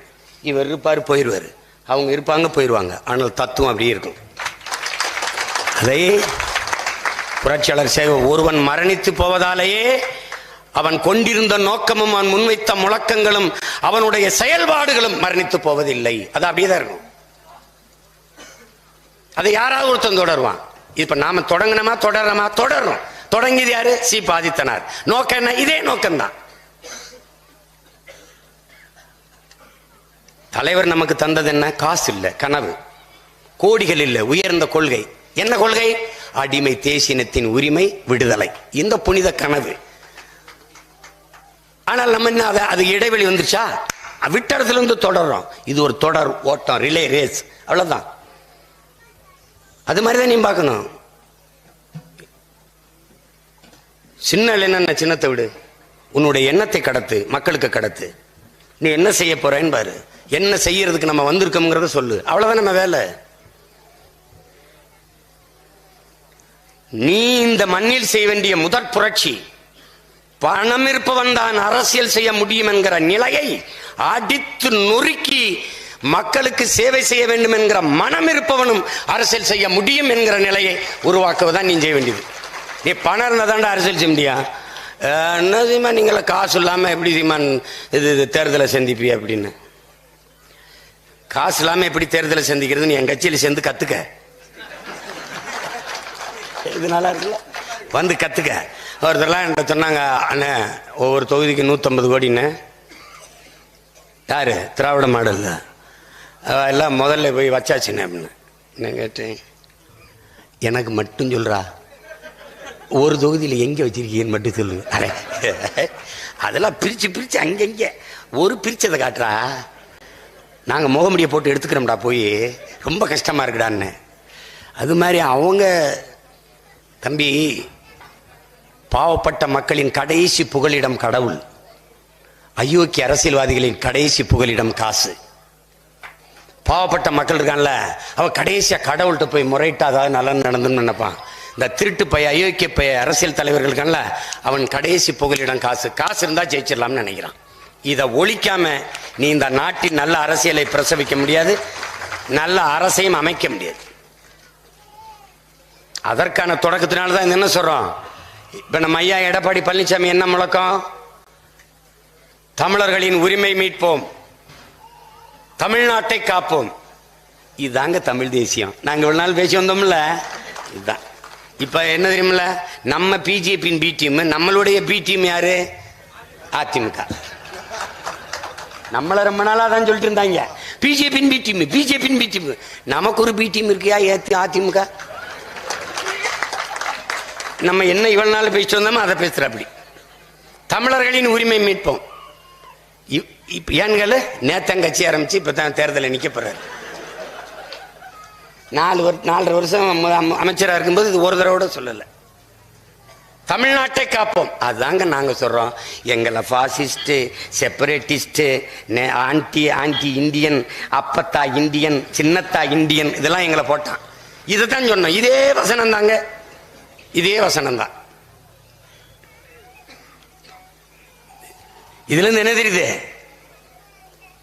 இவர் இருப்பார் போயிடுவார், அவங்க இருப்பாங்க போயிடுவாங்க, ஆனால் தத்துவம் அப்படியே இருக்கும். அதை புரட்சியாளர் ஒருவன் மரணித்து போவதாலேயே அவன் கொண்டிருந்த நோக்கமும் அவன் முன்வைத்த முழக்கங்களும் அவனுடைய செயல்பாடுகளும் மரணித்து போவதில்லை. அது அப்படியேதான் இருக்கும். அதை யாராவது ஒருத்தன் தொடருவான். இப்ப நாம தொடங்கினோமா தொடர்றோமா? தொடர்றோம். தொடங்கியது யாரு? சி பாதித்தனார். நோக்கம் என்ன? இதே நோக்கம்தான். தலைவர் நமக்கு தந்தது என்ன? காசு இல்ல, கனவு. கோடிகள் இல்ல, உயர்ந்த கொள்கை. என்ன கொள்கை? அடிமை தேசினத்தின் உரிமை, விடுதலை. இந்த புனித கனவு. ஆனால் நம்ம என்ன, அது இடைவெளி வந்துருச்சா? விட்டறதுல இருந்து தொடர்றோம். இது ஒரு தொடர் ஓட்டம், ரிலே ரேஸ், அவ்வளவுதான். அது மாதிரிதான் நீ பார்க்கணும். சின்ன என்ன, சின்னத்தை விடு, உன்னுடைய எண்ணத்தை கடத்து, மக்களுக்கு கடத்து. நீ என்ன செய்ய போறேன்னு பாரு. என்ன செய்யறதுக்கு நம்ம வந்திருக்கோம்ங்கிறத சொல்லு. அவ்வளவுதான் நம்ம வேலை. நீ இந்த மண்ணில் செய்ய வேண்டிய முதற் புரட்சி, பணம் இருப்பவன் தான் அரசியல் செய்ய முடியும் என்கிற நிலையை அடித்து நொறுக்கி மக்களுக்கு சேவை செய்ய வேண்டும் என்கிற மனம் இருப்பவனும் அரசியல் செய்ய முடியும் என்கிற நிலையை உருவாக்குவதான் நீ செய்ய வேண்டியது. நீ பணம் இருந்தா அரசியல் செய்ய முடியா? என்ன செய்யுமா, நீங்கள காசு இல்லாம எப்படி செய்யுமா இது தேர்தலை சந்திப்பிய அப்படின்னு. காசு இல்லாம எப்படி தேர்தலை சந்திக்கிறது நீ என் கட்சியில சேர்ந்து கத்துக்க. இது நல்லா இருக்குல்ல, வந்து கத்துக்க. ஒருத்தர்லாம் என்கிட்ட சொன்னாங்க, அண்ணன் ஒவ்வொரு தொகுதிக்கு 150 கோடின்னு. யாரு? திராவிட மாடல் எல்லாம் முதல்ல போய் வச்சாச்சுன்னு அப்படின்னு. நான் கேட்டேன், எனக்கு மட்டும் சொல்றா, ஒரு தொகுதியில் எங்க வச்சிருக்கீங்கன்னு மட்டும் சொல்லு. அதெல்லாம் பிரிச்சு பிரிச்சு அங்கங்க ஒரு பிரிச்சதை காட்டுறா. நாங்க முகமுடியை போட்டு எடுத்துக்கிறோம்டா, போய் ரொம்ப கஷ்டமா இருக்குடான்னு. அது மாதிரி அவங்க தம்பி, பாவப்பட்ட மக்களின் கடைசி புகலிடம் கடவுள், அயோக்கிய அரசியல்வாதிகளின் கடைசி புகலிடம் காசு. பாவப்பட்ட மக்கள் இருக்கான்ல, அவன் கடைசியா கடவுள்கிட்ட போய் முறையிட்டாதான் நலன் நடந்துன்னு நினைப்பான். இந்த திருட்டு பைய, அயோக்கிய பைய அரசியல் தலைவர்கள் இருக்கான்ல, அவன் கடைசி புகலிடம் காசு. காசு இருந்தா ஜெயிச்சிடலாம்னு நினைக்கிறான். இதை ஒழிக்காம நீ இந்த நாட்டின் நல்ல அரசியலை பிரசவிக்க முடியாது, நல்ல அரசையும் அமைக்க முடியாது. அதற்கான தொடக்கத்தினால்தான் என்ன சொல்றோம். இப்ப நம்ம ஐயா எடப்பாடி பழனிசாமி என்ன முழக்கம்? தமிழர்களின் உரிமை மீட்போம், தமிழ்நாட்டை காப்போம். இதுதாங்க தமிழ் தேசியம். நாங்க இவ்வளவு நாள் பேசி வந்தோம்ல, இதுதான். இப்ப என்ன தெரியுமில்ல, நம்ம பிஜேபியின் பி டீம், நம்மளுடைய பி டீம் யாரு? அதிமுக. நம்மள ரொம்ப நாளா தான் சொல்லிட்டு இருந்தாங்க, பிஜேபியின் பி டீம், பிஜேபியின் பி டீம். நமக்கு ஒரு பி டீம் இருக்கியா? அதிமுக. நம்ம என்ன இவ்வளவு நாள் பேசிட்டு வந்தோமோ அதை பேசுற. அப்படி தமிழர்களின் உரிமை மீட்போம். ஏன்கள் நேத்தங்கட்சி ஆரம்பிச்சு இப்பதான் தேர்தலை நிக்க போறாரு. 4.5 வருஷம் அமைச்சராக இருக்கும்போது இது ஒரு தடவை சொல்லல. தமிழ்நாட்டை காப்போம். அதுதாங்க நாங்க சொல்றோம். எங்களை பாசிஸ்ட், செப்பரேட்டிஸ்ட், ஆன்டி இந்தியன், அப்பத்தா இந்தியன், சின்னத்தா இந்தியன், இதெல்லாம் எங்களை போட்டான். இதைத்தான் சொன்னோம். இதே வசனம் தாங்க, இதே வசனம் தான். இதுல இருந்து என்ன தெரியுது?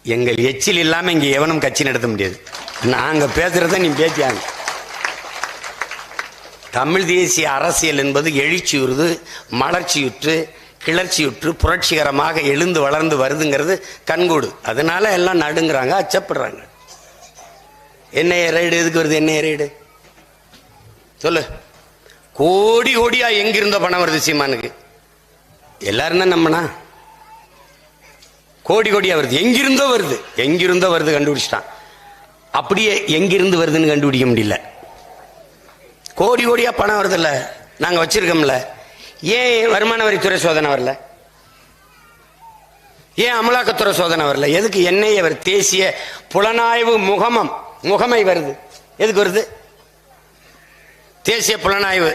எங்கள் எச்சில் இல்லாம இங்க எவனும் கட்சி நடத்த முடியாது. நாங்க பேசுறத நீ பேசியாங்க. தமிழ் தேசிய அரசியல் என்பது எழுச்சியுறுது, மலர்ச்சியுற்று, கிளர்ச்சியுற்று, புரட்சிகரமாக எழுந்து வளர்ந்து வருதுங்கிறது கண்கூடு. அதனால எல்லாம் நடுங்கிறாங்க, அச்சப்படுறாங்க. என்ஐஏ ரைடு எதுக்கு வருது? என்ஐஏ ரைடு சொல்லு. கோடி கோடியா எங்கிருந்த பணம் வருது சீமானுக்கு? எல்லாரும் தான் நம்பனா? கோடி கோடியா வருது. எங்கிருந்தோ வருது, எங்கிருந்தோ வருது, கண்டுபிடிச்சிட்டான். அப்படியே எங்கிருந்து வருதுன்னு கண்டுபிடிக்க முடியல. கோடி கோடியா பணம் வருது இல்ல, நாங்க வச்சிருக்கோம்ல. ஏன் வருமான வரித்துறை சோதனை வரல? ஏன் அமலாக்கத்துறை சோதனை வரல? எதுக்கு என்ஐஏ வருது? தேசிய புலனாய்வு முகமை வருது. எதுக்கு வருது? தேசிய புலனாய்வு.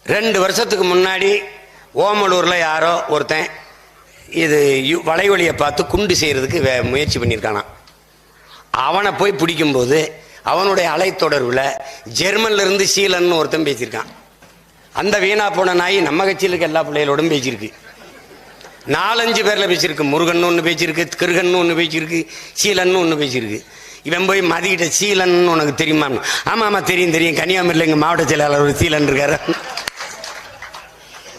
2 வருஷத்துக்கு முன்னாடி ஓமலூர்ல யாரோ ஒருத்தன் இது வளைவழியை பார்த்து குண்டு செய்யறதுக்கு முயற்சி பண்ணியிருக்கானா. அவனை போய் பிடிக்கும் போது அவனுடைய அலைத்தொடர்புல ஜெர்மன்ல இருந்து சீலன் ஒருத்தன் பேசியிருக்கான். அந்த வீணா போன நாய் நம்ம கட்சியில் இருக்க எல்லா பிள்ளைகளோடும் பேசியிருக்கு. 4-5 பேர்ல பேசியிருக்கு. முருகன் ஒன்று பேசியிருக்கு, கிருகன் ஒன்று பேசியிருக்கு, சீலன் ஒன்று பேசியிருக்கு. இவன் போய் மதிக்கிட்ட சீலன் உனக்கு தெரியுமா? ஆமா, ஆமா தெரியும் தெரியும், கன்னியாகுமரியில் எங்க மாவட்ட செயலாளர் ஒரு சீலன் இருக்காரு.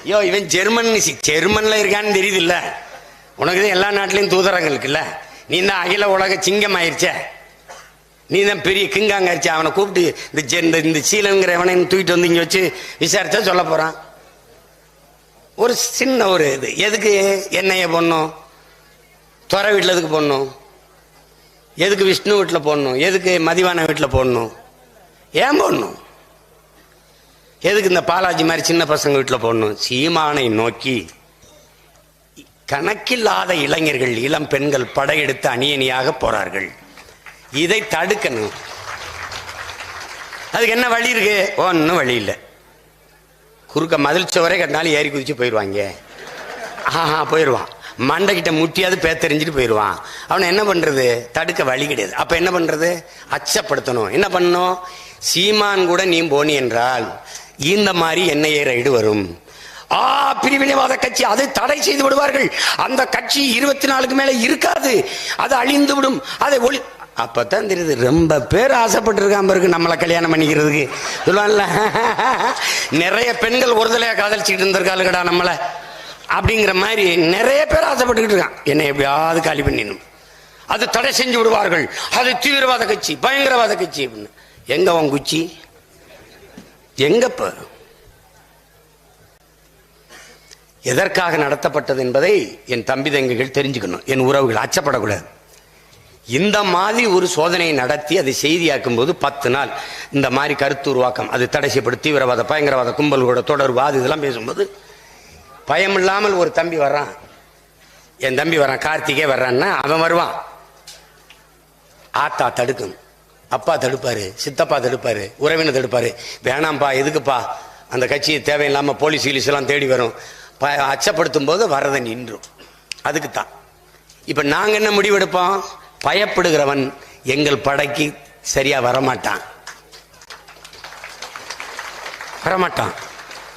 ஐயோ இவன் ஜெர்மன்ல இருக்கான்னு தெரியுது இல்ல உனக்குதான் எல்லா நாட்டிலையும் தூதரங்கள் இருக்குல்ல. நீ தான் அகில உலக சிங்கம் ஆயிடுச்ச, நீ தான் பெரிய கிங்காங்க ஆயிடுச்சு. அவனை கூப்பிட்டு இந்த சீலங்கிறவனை தூக்கிட்டு வந்து இங்க வச்சு விசாரிச்சா சொல்ல போறான். ஒரு சின்ன ஒரு இது எதுக்கு என்னைய போடணும், துறை வீட்டில் எதுக்கு போடணும், எதுக்கு விஷ்ணு வீட்டில் போடணும், எதுக்கு மதிவான வீட்டில் போடணும், ஏன் போடணும், எதுக்கு இந்த பாலாஜி மாதிரி சின்ன பசங்க வீட்டில் போடணும். சீமானை நோக்கி கணக்கில்லாத இளைஞர்கள் இளம் பெண்கள் படையெடுத்து அணியணியாக போறார்கள். இதை தடுக்கணும். அதுக்கு என்ன வழி இருக்கு? ஒன்னும் வழி இல்லை. குறுக்க மதில் சுவரே கட்டினாலும் ஏறி குதிச்சு போயிடுவாங்க. போயிடுவான். மண்டைக்கிட்ட முட்டியாவது பேத்தெறிஞ்சிட்டு போயிடுவான். அவனை என்ன பண்றது? தடுக்க வழி கிடையாது. அப்ப என்ன பண்றது? அச்சப்படுத்தணும். என்ன பண்ணணும்? சீமான் கூட நீ போனி என்றால் இந்த மாதிரி என்ஐஏ ரைடு வரும். பிரிவினைவாத கட்சி அதை தடை செய்து விடுவார்கள். அந்த கட்சி 24க்கு மேல இருக்காது, அது அழிந்து விடும். அதை அப்பதான் தெரியுது ரொம்ப பேர் ஆசைப்பட்டு இருக்காம இருக்கு நம்மளை கல்யாணம் பண்ணிக்கிறதுக்கு. சொல்லுவான்ல, நிறைய பெண்கள் ஒருதலையா காதலிச்சுட்டு இருந்திருக்காளுகடா நம்மளை அப்படிங்கிற மாதிரி நிறைய பேர் ஆசைப்பட்டுக்கிட்டு இருக்கான். என்னை எப்படியாவது காலி பண்ணிடணும், அது தடை செஞ்சு விடுவார்கள், அது தீவிரவாத கட்சி, பயங்கரவாத கட்சி அப்படின்னு. எங்க உன் குச்சி எங்கப்ப? எதற்காக நடத்தப்பட்டது என்பதை என் தம்பி தங்கைகள் தெரிஞ்சுக்கணும். என் உறவுகள் அச்சப்படக்கூடாது. இந்த மாதிரி ஒரு சோதனையை நடத்தி அதை செய்தியாக்கும் போது 10 நாள் இந்த மாதிரி கருத்து உருவாக்கம், அது தடை செய்யப்படும், தீவிரவாத பயங்கரவாத கும்பல்களோட தொடர்பு, அது இதெல்லாம் பேசும்போது பயம் இல்லாமல் ஒரு தம்பி வர்றான். என் தம்பி வர்றான், கார்த்திகே வர்றான்னா அவன் வருவான். ஆத்தா தடுக்கும், அப்பா தடுப்பாரு, சித்தப்பா தடுப்பாரு, உறவினர் தடுப்பாரு. வேணாம்ப்பா, எதுக்குப்பா, அந்த கட்சியை தேவையில்லாம போலீஸ் கீலீஸ் எல்லாம் தேடி வரும். அச்சப்படுத்தும் போது வரதை நின்றும். அதுக்குத்தான் இப்ப நாங்க என்ன முடிவெடுப்போம்? பயப்படுகிறவன் எங்கள் படைக்கு சரியா வரமாட்டான்.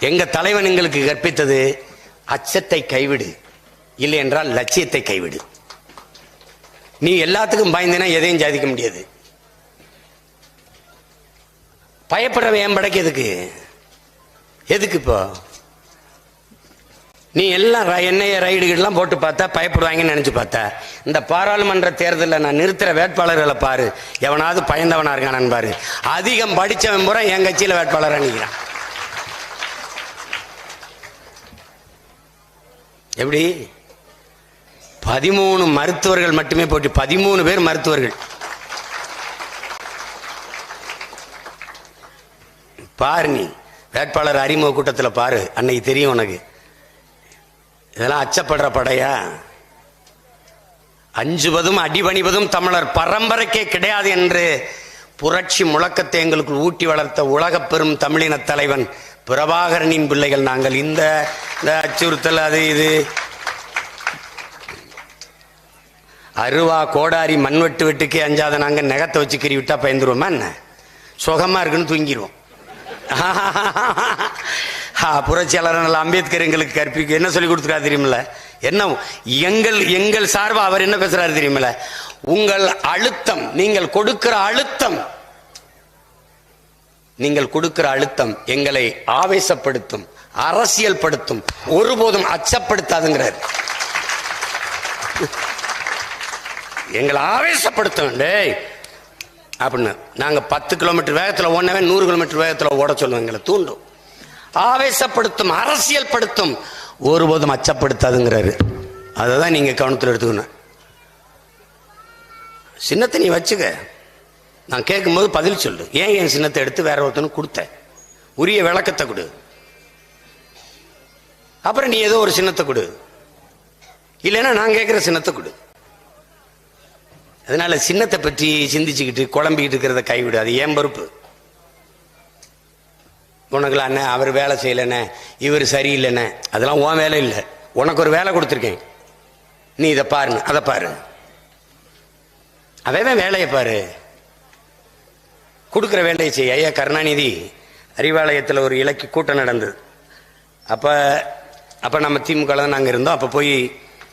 எங்க தலைவன் எங்களுக்கு கற்பித்தது அச்சத்தை கைவிடு, இல்லை என்றால் லட்சியத்தை கைவிடு. நீ எல்லாத்துக்கும் பயந்தனா எதையும் சாதிக்க முடியாது. பயப்படுறவன் என் படைக்கு எதுக்கு இப்போ? நீ எல்லாம் என்ஐஏ ரைடுகள்லாம் போட்டு பார்த்தா பயப்படுவாங்கன்னு நினைச்சு பார்த்தா, இந்த பாராளுமன்ற தேர்தலில் நான் நிறுத்துற வேட்பாளர்களை பாரு, எவனாவது பயந்தவனா இருக்கானு பாரு. அதிகம் படிச்சவன் பூரா என் கட்சியில வேட்பாளராக நிற்கிறான். எப்படி? 13 மருத்துவர்கள் மட்டுமே போட்டு 13 பேர் மருத்துவர்கள். பாரு, நீ வேட்பாளர் அறிமுக கூட்டத்தில் பாரு, அன்னைக்கு தெரியும் உனக்கு. இதெல்லாம் அச்சப்படுற படையா? அஞ்சுவதும் அடிபணிவதும் தமிழர் பரம்பரைக்கே கிடையாது என்று புரட்சி முழக்கத்தை எங்களுக்கு ஊட்டி வளர்த்த உலக பெரும் தமிழின தலைவன் பிரபாகரனின் பிள்ளைகள் நாங்கள். இந்த அச்சுறுத்தல் அது இது அருவா கோடாரி மண்வெட்டு வெட்டுக்கே அஞ்சாத நாங்க நகத்தை வச்சு கிரி விட்டா பயந்துருவோமா என்ன? சுகமா இருக்குன்னு தூங்கிடுவோம். புரட்சியாளர் அம்பேத்கர் எங்களுக்கு கற்பிக்க என்ன சொல்லி கொடுத்துருக்காரு தெரியுமில்ல? என்ன எங்கள் சார்பா அவர் என்ன பேசுறாரு தெரியுமில்ல? உங்கள் அழுத்தம், நீங்கள் கொடுக்கிற அழுத்தம் எங்களை ஆவேசப்படுத்தும், அரசியல் படுத்தும், ஒருபோதும் அச்சப்படுத்தாதுங்கிறார். எங்களை ஆவேசப்படுத்தும் அப்படின்னு. நாங்க 10 கிலோமீட்டர் வேகத்தில் ஓடனவே 100 கிலோமீட்டர் வேகத்தில் ஓட சொல்லுவோம். எங்களை தூண்டும், ஆவேசப்படுத்தும், அரசியல் படுத்தும், ஒருபோதும் அச்சப்படுத்தாதுங்கிறாரு. அதை தான் நீங்க கவனத்தில் எடுத்துக்கணும். சின்னத்தை நீ வச்சுக்க, நான் கேட்கும்போது பதில் சொல்லு. ஏன் என் சின்னத்தை எடுத்து வேற ஒருத்தனுக்கு கொடுத்த? உரிய விளக்கத்தை கொடு. அப்புறம் நீ ஏதோ ஒரு சின்னத்தை கொடு, இல்லைன்னா நான் கேட்கிற சின்னத்தை கொடு. அதனால சின்னத்தை பற்றி சிந்திச்சுக்கிட்டு குழம்பிக்கிட்டு இருக்கிறத கைவிடு. அது ஏன் பொறுப்பு. உனக்குலாம் அண்ணே அவர் வேலை செய்யலண்ணே, இவர் சரியில்லைண்ணே, அதெல்லாம் உன் வேலை இல்லை. உனக்கு ஒரு வேலை கொடுத்துருக்கேன், நீ இதை பாரு, அதை பாரு. அவன் வேலையை பாரு, கொடுக்குற வேலையை செய்ய. ஐயா கருணாநிதி அறிவாலயத்தில் ஒரு இலக்கிய கூட்டம் நடந்தது. அப்போ நம்ம திமுக தான் நாங்கள் இருந்தோம். அப்போ போய்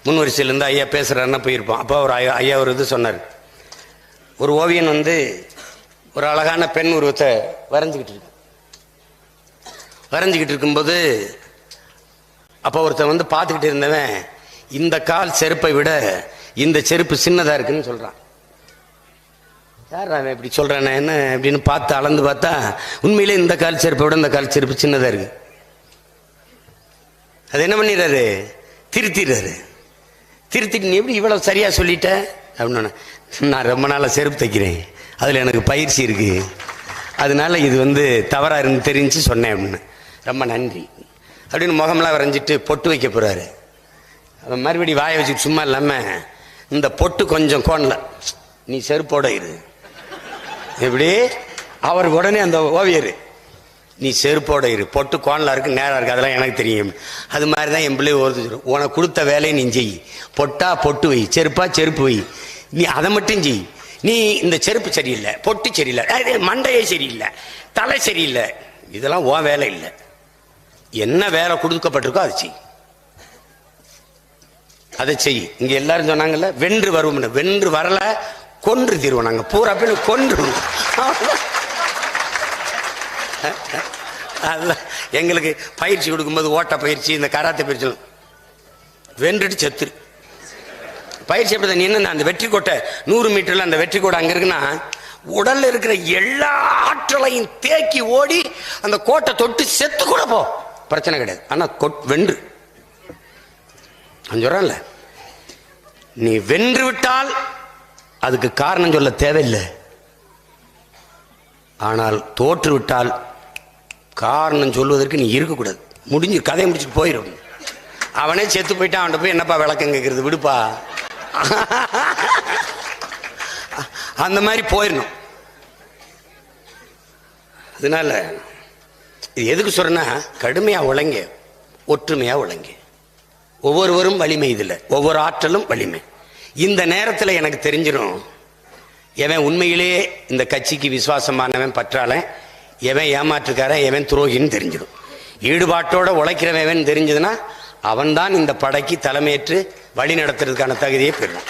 முன்வரிசையிலேருந்து ஐயா பேசுகிறாருன்னா போயிருப்போம். அப்போ ஒரு ஐயா ஒரு இது சொன்னார். ஒரு ஓவியன் ஒரு அழகான பெண் உருவத்தை வரைஞ்சிக்கிட்டு இருக்கும்போது அப்போ ஒருத்தன் வந்து பார்த்துக்கிட்டு இருந்தவன், இந்த கால் செருப்பை விட இந்த செருப்பு சின்னதா இருக்குன்னு சொல்றான். யார் அவன் இப்படி சொல்றானே என்ன அப்படின்னு பார்த்து அளந்து பார்த்தா உண்மையிலே இந்த கால் செருப்பை விட இந்த கால் செருப்பு சின்னதா இருக்கு. அது என்ன பண்ணிடுறாரு, திருத்திடுறாரு. திருத்திட்டு நீ எப்படி இவ்வளவு சரியா சொல்லிட்ட அப்படின்னு, நான் ரொம்ப நாளா செருப்பு தைக்கிறேன், அதுல எனக்கு பயிற்சி இருக்கு, அதனால இது வந்து தவறா இருந்து தெரிஞ்சு சொன்னேன் அப்படின்னு. ரொம்ப நன்றி அப்படின்னு முகமெல்லாம் வரைஞ்சிட்டு பொட்டு வைக்க போறாரு. அவன் மறுபடி வாயை வச்சுட்டு சும்மா இல்லாம, இந்த பொட்டு கொஞ்சம் கோணல, நீ செருப்போட இரு எப்படி. அவர் உடனே அந்த ஓவியர், நீ செருப்போட இரு, பொட்டு கோணலா இருக்கு நேரா இருக்கு, அதெல்லாம் எனக்கு தெரியும். அது மாதிரிதான் என் பிள்ளை ஒருத்தர், உனக்கு கொடுத்த வேலையை நீ செய், பொட்டா பொட்டு வை, செருப்பா செருப்பு வை, நீ அதை மட்டும் செய். நீ இந்த செருப்பு சரியில்லை, பொட்டு சரியில்லை, மண்டையே சரியில்லை, தலை சரியில்லை, இதெல்லாம் உன் வேலை இல்லை. என்ன வேலை கொடுக்கப்பட்டிருக்கோ அதை செய், அதை செய். இங்க எல்லாரும் சொன்னாங்கல்ல, வென்று வருவோம், வென்று வரல கொன்று தீர்வோம், நாங்க பூரா பேர் கொன்று. எங்களுக்கு பயிற்சி கொடுக்கும்போது ஓட்ட பயிற்சி, இந்த கராத்தே பயிற்சி, வென்றுட்டு செத்துரு பயிற்சி. எப்படி நீ என்ன அந்த வெற்றி கோட்டை 100 மீட்டர்ல அந்த வெற்றி கோட்டை அங்க இருக்குன்னா, உடல்ல இருக்கிற எல்லா ஆற்றலையும் தேக்கி ஓடி அந்த கோட்டை தொட்டு செத்து கூட போ, பிரச்சனை கிடையாது. ஆனா வென்று சொல்றேன்ல, நீ வென்று விட்டால் அதுக்கு காரணம் சொல்ல தேவையில்லை. ஆனால் தோற்று விட்டால் காரணம் சொல்வதற்கு நீ இருக்கக்கூடாது. முடிஞ்சு கதையை முடிச்சுட்டு போயிடும். அவனே செத்து போயிட்டான், அவன் போய் என்னப்பா விளக்கம் கேட்கறது, விடுப்பா, அந்த மாதிரி போயிடணும். அதனால இது எதுக்கு சொல்றேன்னா, கடுமையா உழைங்க, ஒற்றுமையா உழைங்க. ஒவ்வொருவரும் வலிமை, இதுல ஒவ்வொரு ஆற்றலும் வலிமை. இந்த நேரத்தில் எனக்கு தெரிஞ்சிடும் எவன் உண்மையிலேயே இந்த கட்சிக்கு விசுவாசமானவன், பற்றாளன், எவன் ஏமாற்றுக்காரன், எவன் துரோகின்னு தெரிஞ்சிடும். ஈடுபாட்டோட உழைக்கிறவன் தெரிஞ்சதுன்னா அவன்தான் இந்த படைக்கு தலைமையேற்று வழி நடத்துறதுக்கான தகுதியை பெறுவான்.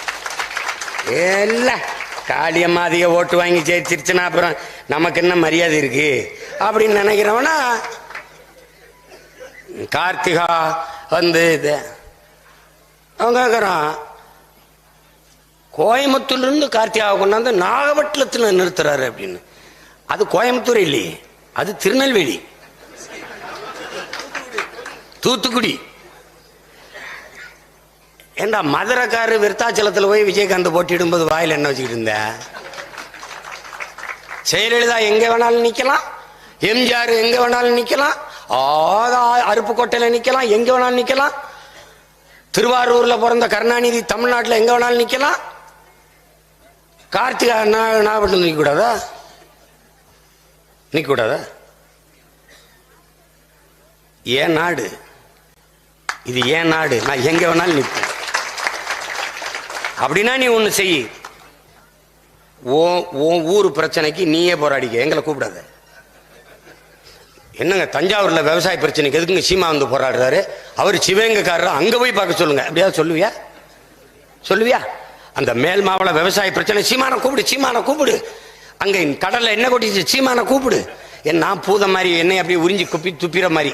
எல்லாம் காளியம்மா அதிக ஓட்டு வாங்கி ஜெயிச்சிருச்சுன்னா அப்புறம் நமக்கு என்ன மரியாதை இருக்கு அப்படின்னு நினைக்கிறவனா, கார்த்திகா வந்து அவன் கேட்கறான், கோயம்புத்தூர்ல இருந்து கார்த்திகாவை கொண்டாந்து நாகப்பட்டினத்தில் நிறுத்துறாரு அப்படின்னு. அது கோயம்புத்தூர் இல்லையே, அது திருநெல்வேலி, தூத்துக்குடி. ஏண்டா மதுரைக்காரு விருத்தாச்சலத்தில் போய் விஜயகாந்த் போட்டியிடும் போது வாயில் என்ன வச்சுக்கிட்டு இருந்த? ஜெயலலிதா எங்க வேணாலும் நிக்கலாம், எம்ஜிஆர் எங்க வேணாலும் நிக்கலாம், அருப்புக்கோட்டையில நிக்கலாம், எங்க வேணாலும் நிக்கலாம். திருவாரூர்ல பிறந்த கருணாநிதி தமிழ்நாட்டில் எங்க வேணாலும் நிக்கலாம். கார்த்திகா நாகப்பட்டினம் நிக்க கூடாதா? நிக்க கூடாதா? ஏன் நாடு இது, ஏன் நாடு, நான் எங்க வேணாலும் நிற்பேன். அப்படின்னா நீ ஒண்ணு செய், ஊர் பிரச்சனைக்கு நீயே போராடிக்க, எங்களை கூப்பிடாத. என்னங்க தஞ்சாவூர்ல விவசாய பிரச்சனைக்கு எதுக்குங்க சீமா வந்து போராடுறாரு, அவர் சிவகங்கைக்காரர், அங்க போய் பார்க்க சொல்லுங்க. அப்படியாவது சொல்லுவியா? சொல்லுவியா? அந்த மேல் மாவள விவசாய பிரச்சனை, சீமான கூப்பிடு, சீமான கூப்பிடு. அங்க கடல்ல என்ன கொட்டிச்சு, சீமான கூப்பிடு. நான் பூத மாதிரி என்னை அப்படியே உறிஞ்சி குப்பி துப்பிற மாதிரி,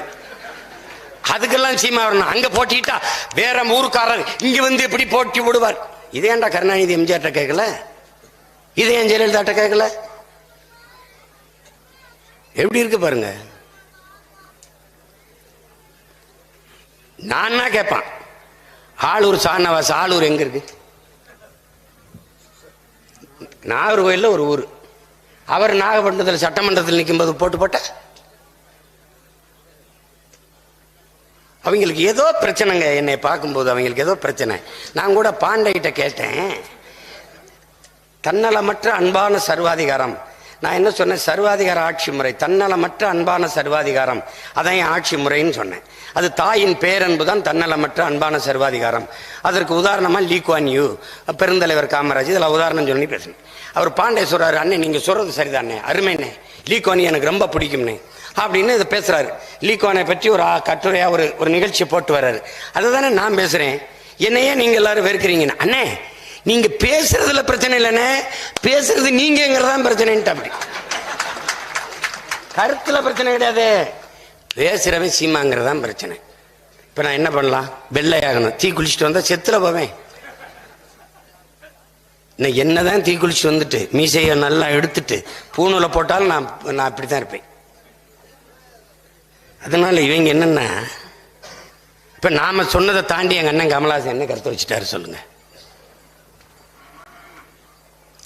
அதுக்கெல்லாம் சீமா வரணும். அங்க போட்டிட்டா வேற ஊருக்காரர் இங்க வந்து எப்படி போட்டி விடுவார். இதேண்டா கருணாநிதி எம்ஜிஆர்ட்ட கேட்கல, இதே ஏன் ஜெயலலிதாட்ட கேட்கல? எப்படி இருக்கு பாருங்க. நான் கேட்பான், ஆளூர் சானவாஸ், ஆளூர் எங்க இருக்கு? நாகர்கோயில்ல ஒரு ஊர். அவர் நாகப்பட்டினத்தில் சட்டமன்றத்தில் நிற்கும் போது போட்டு போட்ட அவங்களுக்கு ஏதோ பிரச்சனைங்க. என்னை பார்க்கும்போது அவங்களுக்கு ஏதோ பிரச்சனை. நான் கூட பாண்டைகிட்ட கேட்டேன், தன்னலமற்ற அன்பான சர்வாதிகாரம். நான் என்ன சொன்னேன், சர்வாதிகார ஆட்சி முறை, தன்னலமற்ற அன்பான சர்வாதிகாரம், அதான் ஆட்சி முறைன்னு சொன்னேன். அது தாயின் பேரன்பு தான் தன்னலமற்ற அன்பான சர்வாதிகாரம். அதற்கு உதாரணமா லீ குவான் யூ, பெருந்தலைவர் காமராஜ், இதெல்லாம் உதாரணம் சொல்லி பேசுனேன். அவர் பாண்டே சொல்றாரு, அண்ணே நீங்க சொல்றது சரிதானே, அருமைண்ணே, லீ குவான் யூ எனக்கு ரொம்ப பிடிக்கும்னே அப்படின்னு இதை பேசுறாரு. லீ குவானை பற்றி ஒரு கட்டுரையா ஒரு நிகழ்ச்சியை போட்டு வர்றாரு. அதுதானே நான் பேசுறேன். என்னையே நீங்க எல்லாரும் வெறுக்கிறீங்க. அண்ணே நீங்க பேசுறதுல பிரச்சனை இல்லைண்ணே, பேசுறது நீங்கிறதான் பிரச்சனைன்ட்டு. அப்படி கருத்துல பிரச்சனை கிடையாது, பேசுறவன் சீமாங்கிறதான் பிரச்சனை. இப்போ நான் என்ன பண்ணலாம்? வெள்ளையாகணும். தீ குளிச்சுட்டு வந்தால் செத்துல போவேன். நான் என்னதான் தீ குளிச்சுட்டு வந்துட்டு மீசையை நல்லா எடுத்துட்டு பூணூலை போட்டாலும் நான் அப்படித்தான் இருப்பேன். அதனால இவங்க என்னன்னா, இப்ப நாம சொன்னதை தாண்டி எங்க அண்ணன் கமலஹாசன் என்ன கருத்து வச்சுட்டாரு சொல்லுங்க.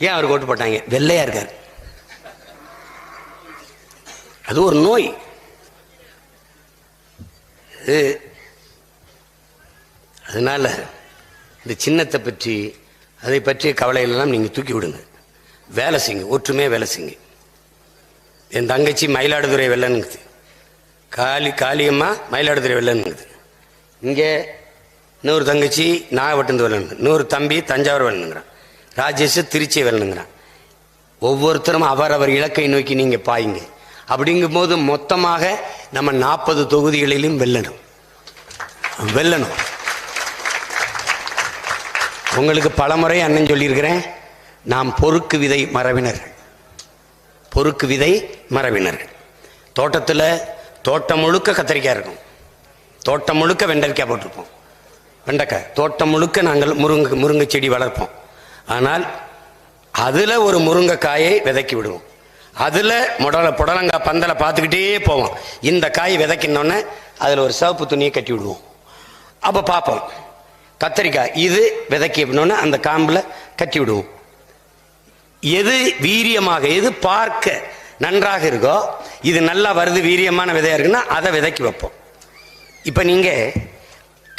ஏன் அவருக்கு ஓட்டு போட்டாங்க? வெள்ளையா இருக்காரு. அது ஒரு நோய். அதனால இந்த சின்னத்தை பற்றி அதை பற்றிய கவலைகளெல்லாம் நீங்க தூக்கி விடுங்க. வேலை செய்யுங்க, ஒற்றுமையா வேலை செய்யுங்க. என் தங்கச்சி மயிலாடுதுறை வெள்ளனுங்குது, காளியம்மா மயிலாடுதுறை வெள்ளனுங்குது. இங்கே இன்னொரு தங்கச்சி நாகப்பட்டினம் வெள்ளனு, இன்னொரு தம்பி தஞ்சாவூர் வெள்ளனுங்கிறான், ராஜேஷ் திருச்சி வெள்ளனுங்கிறான். ஒவ்வொருத்தரும் அவரவர் இலக்கை நோக்கி நீங்க பாயுங்க. அப்படிங்கும் போது மொத்தமாக நம்ம 40 தொகுதிகளிலும் வெல்லணும். உங்களுக்கு பலமுறை அண்ணன் சொல்லியிருக்கிறேன், நாம் பொறுக்கு விதை மரபினர்கள். தோட்டத்தில் தோட்டம் முழுக்க கத்திரிக்காய் இருக்கும், தோட்டம் முழுக்க வெண்டைக்காய் போட்டிருப்போம், வெண்டைக்காய் தோட்டம் முழுக்க நாங்கள் முருங்கை செடி வளர்ப்போம். ஆனால் அதில் ஒரு முருங்கைக்காயை விதைக்கி விடுவோம். அதில் புடலங்காய் பந்தலை பார்த்துக்கிட்டே போவோம். இந்த காய் விதைக்கணுன்னே அதில் ஒரு சிவப்பு துணியை கட்டி விடுவோம். அப்போ பார்ப்போம் கத்திரிக்காய் இது விதைக்கணுன்னு அந்த காம்பில் கட்டி விடுவோம். எது வீரியமாக, எது பார்க்க நன்றாக இருக்கோ, இது நல்லா வருது வீரியமான விதையா இருக்குன்னா அதை விதைக்கி வைப்போம். இப்போ நீங்கள்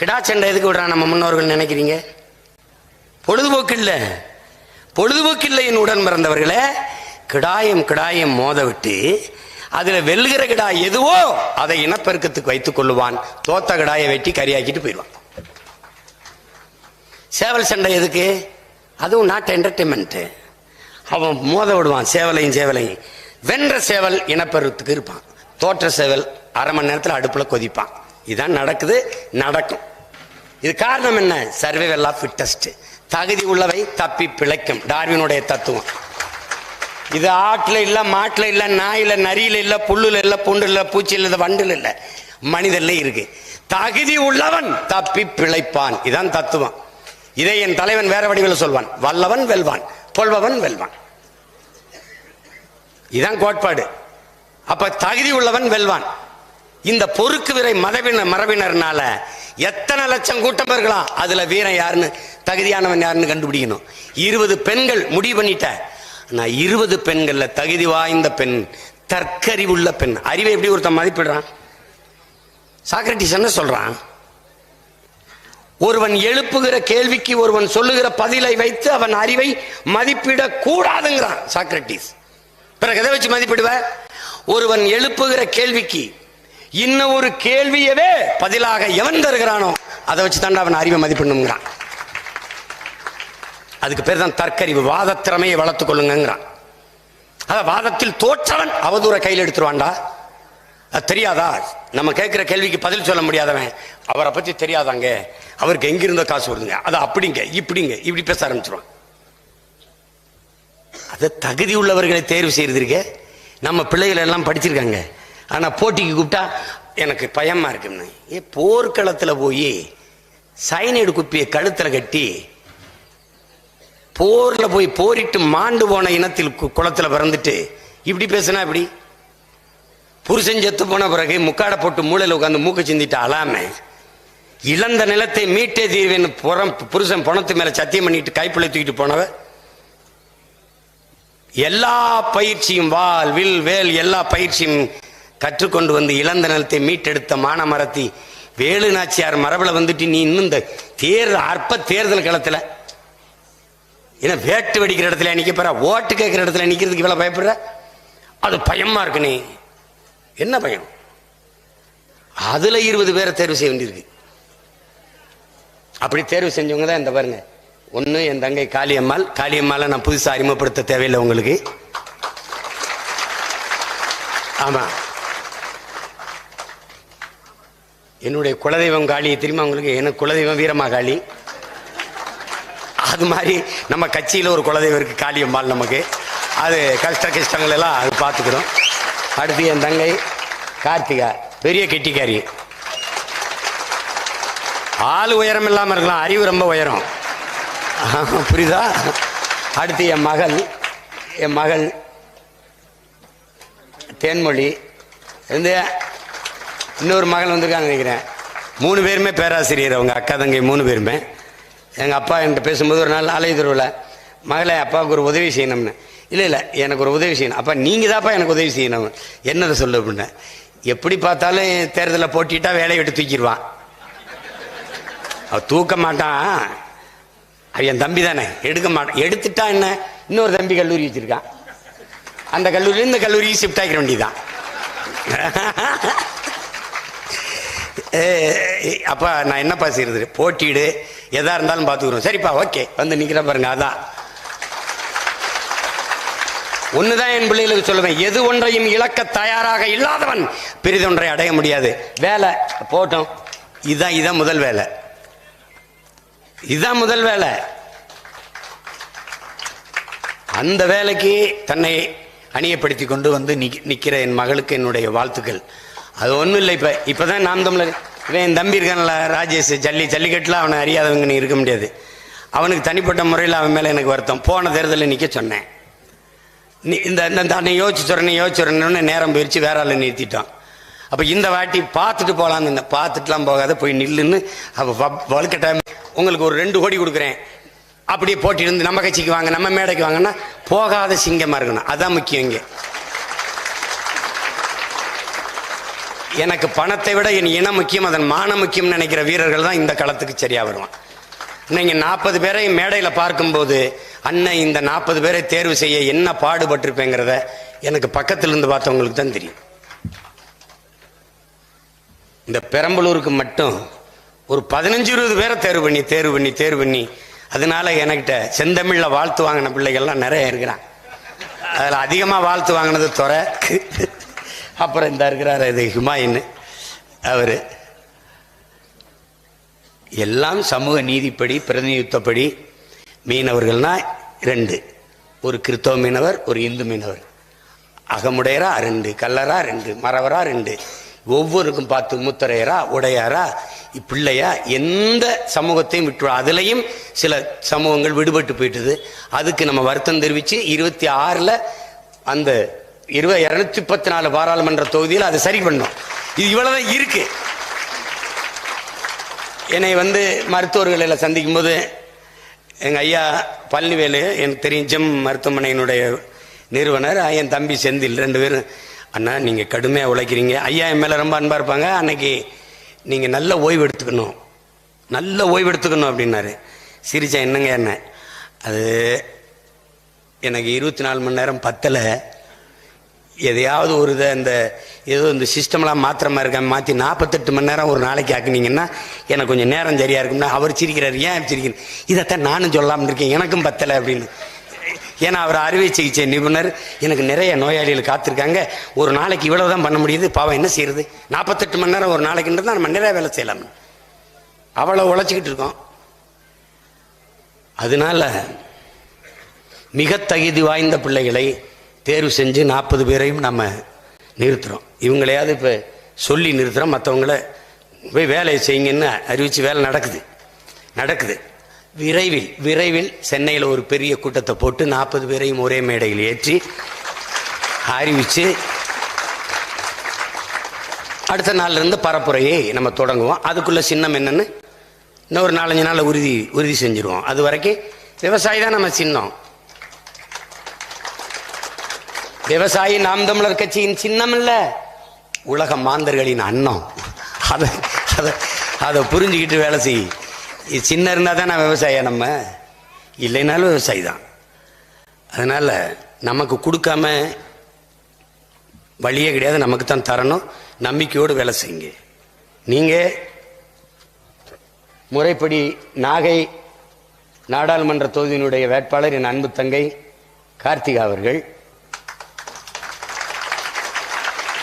கிடாச்சண்டை எதுக்கு விடுறா நம்ம முன்னோர்கள் நினைக்கிறீங்க? பொழுதுபோக்கு இல்லை என் உடன் பிறந்தவர்களே. கிடாயம் மோத விட்டு அதில் வெல்லுகிற கிடாய் எதுவோ அதை இனப்பெருக்கத்துக்கு வைத்துக் கொள்ளுவான். தோத்த கிடாயை வெட்டி கறியாக்கிட்டு போயிடுவான். சேவல் சண்டை எதுக்கு? அதுவும் நாட் என்டர்டைன்மெண்ட். அவன் மோத விடுவான் சேவலையும். வென்ற சேவல் இனப்பெருக்கத்துக்கு இருப்பான், தோற்ற சேவல் அரை மணி நேரத்தில் அடுப்புல கொதிப்பான். இதுதான் நடக்கும். இது காரணம் என்ன? Survival of fittest. தகுதி உள்ளவை தப்பி பிழைக்கும், டார்வினுடைய தத்துவம். இது ஆட்டில் இல்லை, மாட்டில் இல்லை, நாயில, நரியில இல்லை, புல்லுல இல்லை, புண்டு இல்லை, பூச்சி இல்லை, வண்டுல இல்லை, மனிதர்ல இருக்கு. தகுதி உள்ளவன் தப்பி பிழைப்பான். இதான் தத்துவம். இதை என் தலைவன் வேற வடிவில் சொல்வான், வல்லவன் வெல்வான், கொள்பவன் வெல்வான். இதான் கோட்பாடு. அப்ப தகுதி உள்ளவன் வெல்வான். இந்த பொறுக்கு விரை மரபினர்னால எத்தனை லட்சம் கூட்டம் இருக்கலாம், அதுல வீரன் யாருன்னு, தகுதியானவன் யாருன்னு கண்டுபிடிக்கணும். 20 பெண்கள் முடிவு பண்ணிட்ட, நான் 20 பெண்கள்ல தகுதி வாய்ந்த பெண், தற்கறிவுள்ள பெண். அறிவை எப்படி ஒருத்தன் மதிப்பிடுறான்? சாக்ரட்டிஸ் என்ன சொல்றான்? ஒருவன் எழுப்புகிற கேள்விக்கு ஒருவன் சொல்லுகிற பதிலை வைத்து அவன் அறிவை மதிப்பிட கூடாதுங்கிறான் சாக்ரட்டிஸ். பிறகு எதை வச்சு மதிப்பிடுவ? ஒருவன் எழுப்புகிற கேள்விக்கு இன்னும் ஒரு கேள்வியவே பதிலாக எவன் தருகிறானோ அதை வச்சு தாண்டா அவன் அறிவை மதிப்பிடணுங்கிறான். அதுக்கு பேர் தான் தற்கறிவு. வாத திறமையை வளர்த்துக் கொள்ளுங்கிறான். வாதத்தில் தோற்றவன் அவதூற கையில் எடுத்துருவான்டா. அது தெரியாதா? நம்ம கேட்கிற கேள்விக்கு பதில் சொல்ல முடியாதவன், அவரை பத்தி தெரியாதாங்க, அவருக்கு எங்கிருந்த காசு வருதுங்க, அது அப்படிங்க இப்படிங்க இப்படி பேச ஆரம்பிச்சிருவான். அது தகுதி உள்ளவர்களை தேர்வு செய்யறதுக்கு. நம்ம பிள்ளைகள் எல்லாம் படிச்சிருக்காங்க, ஆனா போட்டிக்கு கூப்பிட்டா எனக்கு பயமா இருக்குன்னு. போர்க்களத்தில் போய் சைனைடு குப்பியை கழுத்துல கட்டி போர்ல போய் போரிட்டு மாண்டு போன இனத்தில் குளத்துல பிறந்துட்டு இப்படி பேசினா இப்படி? புருஷன் செத்து போன பிறகு முக்காடை போட்டு மூளையில் உட்காந்து மூக்க சிந்திட்டு அழாம இழந்த நிலத்தை மீட்டே தீர்வேன் புருஷன் பணத்து மேல சத்தியம் பண்ணிட்டு கைப்பிள்ளை தூக்கிட்டு போனவ. எல்லா பயிற்சியும் வால் வில் வேல் எல்லா பயிற்சியும் கற்றுக்கொண்டு வந்து இழந்த நிலத்தை மீட்டெடுத்த மானமரத்தி வேலு நாச்சியார் மரபில் வந்துட்டு நீ இன்னும் இந்த அற்ப தேர்தல் களத்துல ஏன்னா வேட்டு வெடிக்கிற இடத்துல நிக்க போற, ஓட்டு கேட்கிற இடத்துல நிக்கிறதுக்கு இவ்வளவு பயப்படுற? அது பயமா இருக்கு. நீ என்ன பயம்? அதுல 20 பேரை தேர்வு செய்ய வேண்டியிருக்கு. அப்படி தேர்வு செஞ்சவங்க தான் இந்த பாருங்க. ஒண்ணு என் தங்கை காளியம்மாளை நான் புதுசா அறிமுகப்படுத்த தேவையில்லை உங்களுக்கு. ஆமா, என்னுடைய குலதெய்வம் காளியை தெரியுமா உங்களுக்கு? எனக்கு குலதெய்வம் வீரமா காளி. அது மாதிரி நம்ம கட்சியில் ஒரு குலதெய்வம் இருக்கு காளியம்மாள். நமக்கு அது கஷ்டங்கள் எல்லாம் அது பார்த்துக்கிறோம். அடுத்து என் தங்கை கார்த்திகா, பெரிய கெட்டிக்காரி. ஆள் உயரம் இல்லாமல் இருக்கலாம், அறிவு ரொம்ப உயரம். புரியுதா? அடுத்து என் மகள் தேன்மொழி, இன்னொரு மகள் வந்திருக்காங்க நினைக்கிறேன். 3 பேருமே பேராசிரியர். அவங்க அக்கா தங்கை 3 பேருமே. எங்கள் அப்பா என்கிட்ட பேசும்போது ஒரு நாள் ஆலயத்தருவில், மகளை அப்பாவுக்கு ஒரு உதவி செய்யணும்னு. இல்லை எனக்கு ஒரு உதவி செய்யணும். அப்பா நீங்கள் தான்ப்பா எனக்கு உதவி செய்யணும். என்னதை சொல்லு அப்படின்னா, எப்படி பார்த்தாலும் தேர்தலில் போட்டிட்டா வேலையை விட்டு தூக்கிடுவான். அவன் தூக்க மாட்டான், அவன் என் தம்பி தானே, எடுக்க மாட்டான். எடுத்துட்டா என்ன, இன்னொரு தம்பி கல்லூரி வச்சிருக்கான், அந்த கல்லூரியில் இந்த கல்லூரிக்கு ஷிஃப்ட் ஆகிற வேண்டியதான். அப்பா நான் என்னப்பா செய்யறது, போட்டிடு, எதா இருந்தாலும் பார்த்துக்கிறோம். சரிப்பா ஓகே, வந்து நிற்கிற பாருங்க. அதான் ஒண்ணுதான் என் பிள்ளைகளுக்கு சொல்லுவேன், எது ஒன்றையும் இழக்க தயாராக இல்லாதவன் பெரிதொன்றை அடைய முடியாது. வேலை போட்டோம், இதான் முதல் வேலை, இதுதான் முதல் வேலை. அந்த வேலைக்கு தன்னை அணியப்படுத்தி கொண்டு வந்து நிற்கிற என் மகளுக்கு என்னுடைய வாழ்த்துக்கள். அது ஒன்றும் இல்லை. இப்போதான் நாம் தமிழர், இவன் என் தம்பி இருக்கான்ல ராஜேஷ், ஜல்லிக்கட்டில் அவனை அறியாதவங்க நீ இருக்க முடியாது. அவனுக்கு தனிப்பட்ட முறையில் அவன் மேலே எனக்கு வருத்தம். போன தேர்தலில் நிற்க சொன்னேன், நீ இந்த யோசிச்சுறேன்னு நேரம் போயிடுச்சு, வேற ஆள் நிறுத்திட்டான். அப்போ இந்த வாட்டி பார்த்துட்டு போகலான்னு, பார்த்துட்டுலாம் போகாத, போய் நில்லுன்னு. அப்போ வலுக்கட்டாயம் உங்களுக்கு ஒரு 2 கோடி கொடுக்குறேன், அப்படியே போட்டியிருந்து நம்ம கட்சிக்கு வாங்க, நம்ம மேடைக்கு வாங்கன்னா போகாத சிங்கமாக இருக்கணும். அதான் முக்கியம். இங்கே எனக்கு பணத்தை விட என் இனம் முக்கியம், அதன் மானம் முக்கியம் நினைக்கிற வீரர்கள் தான் இந்த களத்துக்கு சரியா வருவான். நீங்கள் 40 பேரை மேடையில் பார்க்கும்போது, அண்ணன் இந்த 40 பேரை தேர்வு செய்ய என்ன பாடுபட்டிருப்பேங்கிறத எனக்கு பக்கத்தில் இருந்து பார்த்தவங்களுக்கு தான் தெரியும். இந்த பெரம்பலூருக்கு மட்டும் ஒரு 15-20 பேரை தேர்வு பண்ணி அதனால என்கிட்ட செந்தமிழ்ல வாழ்த்து வாங்கின பிள்ளைகள்லாம் நிறைய இருக்கிறான். அதில் அதிகமாக வாழ்த்து வாங்கினது துறை. அப்புறம் இந்த இருக்கிறார் இது ஹுமாயூன், அவர் எல்லாம் சமூக நீதிப்படி பிரதிநிதித்துவப்படி. மீனவர்கள்னா 2, ஒரு கிறிஸ்தவ மீனவர், ஒரு இந்து மீனவர். அகமுடையரா 2, கல்லரா 2, மறவரா 2, ஒவ்வொருக்கும் பார்த்து முத்தரையரா உடையாரா பிள்ளையா, எந்த சமூகத்தையும் விட்டு. அதுலேயும் சில சமூகங்கள் விடுபட்டு போயிட்டுது. அதுக்கு நம்ம வருத்தம் தெரிவித்து 26ல் அந்த 234 பாராளுமன்ற தொகுதியில் அதை சரி பண்ணோம். இது இவ்வளவுதான் இருக்கு. என்னை மருத்துவர்களை சந்திக்கும் போது எங்கள் ஐயா பழனிவேலு, எனக்கு தெரியும், ஜெம் மருத்துவமனையினுடைய நிறுவனர், என் தம்பி செந்தில், 2 பேரும், அண்ணா நீங்கள் கடுமையாக உழைக்கிறீங்க, ஐயா என் மேலே ரொம்ப அன்பாக இருப்பாங்க, அன்னைக்கு நீங்கள் நல்ல ஓய்வு எடுத்துக்கணும் அப்படின்னாரு. சிரிச்சா என்னங்க என்ன, அது எனக்கு 24 மணி நேரம் பத்தலை, எதையாவது ஒரு இந்த ஏதோ இந்த சிஸ்டம்லாம் மாத்திரமா இருக்க மாற்றி 48 மணி நேரம் ஒரு நாளைக்கு ஆக்குனீங்கன்னா எனக்கு கொஞ்சம் நேரம் சரியா இருக்கும்னா அவர் சிரிக்கிறார். ஏன் சிரிக்கிறேன், இதைத்தான் நானும் சொல்லாமல் இருக்கேன், எனக்கும் பத்தலை அப்படின்னு. ஏன்னா அவர் அறுவை சிகிச்சை நிபுணர், எனக்கு நிறைய நோயாளிகள் காத்திருக்காங்க, ஒரு நாளைக்கு இவ்வளவுதான் பண்ண முடியுது, பாவம் என்ன செய்யறது, 48 மணி நேரம் ஒரு நாளைக்குன்றது நம்ம நிறைய வேலை செய்யலாம், அவ்வளோ உழைச்சிக்கிட்டு இருக்கோம். அதனால மிக தகுதி வாய்ந்த பிள்ளைகளை தேர்வு செஞ்சு 40 பேரையும் நம்ம நிறுத்துறோம். இவங்களையாவது இப்போ சொல்லி நிறுத்துறோம், மற்றவங்கள போய் வேலையை செய்யுங்கன்னு அறிவிச்சு வேலை நடக்குது. விரைவில் சென்னையில் ஒரு பெரிய கூட்டத்தை போட்டு 40 பேரையும் ஒரே மேடையில் ஏற்றி அறிவிச்சு அடுத்த நாள்ல இருந்து பரப்புரையை நம்ம தொடங்குவோம். அதுக்குள்ள சின்னம் என்னன்னு இன்னும் ஒரு 4-5 நாள் உறுதி செஞ்சிருவோம். அது வரைக்கும் விவசாயி தான் நம்ம சின்னம். விவசாயி நாம் தமிழர் கட்சியின் சின்னம் இல்ல, உலக மாந்தர்களின் அன்னம். அதை புரிஞ்சுக்கிட்டு வேலை செய். சின்ன இருந்தால் தான் நான் விவசாயம், நம்ம இல்லைனாலும் விவசாயி தான். அதனால நமக்கு கொடுக்காம வழியே கிடையாது, நமக்கு தான் தரணும். நம்பிக்கையோடு வேலை செய்யுங்க. நீங்க முறைப்படி நாகை நாடாளுமன்ற தொகுதியினுடைய வேட்பாளர் என் அன்பு தங்கை கார்த்திகா அவர்கள்,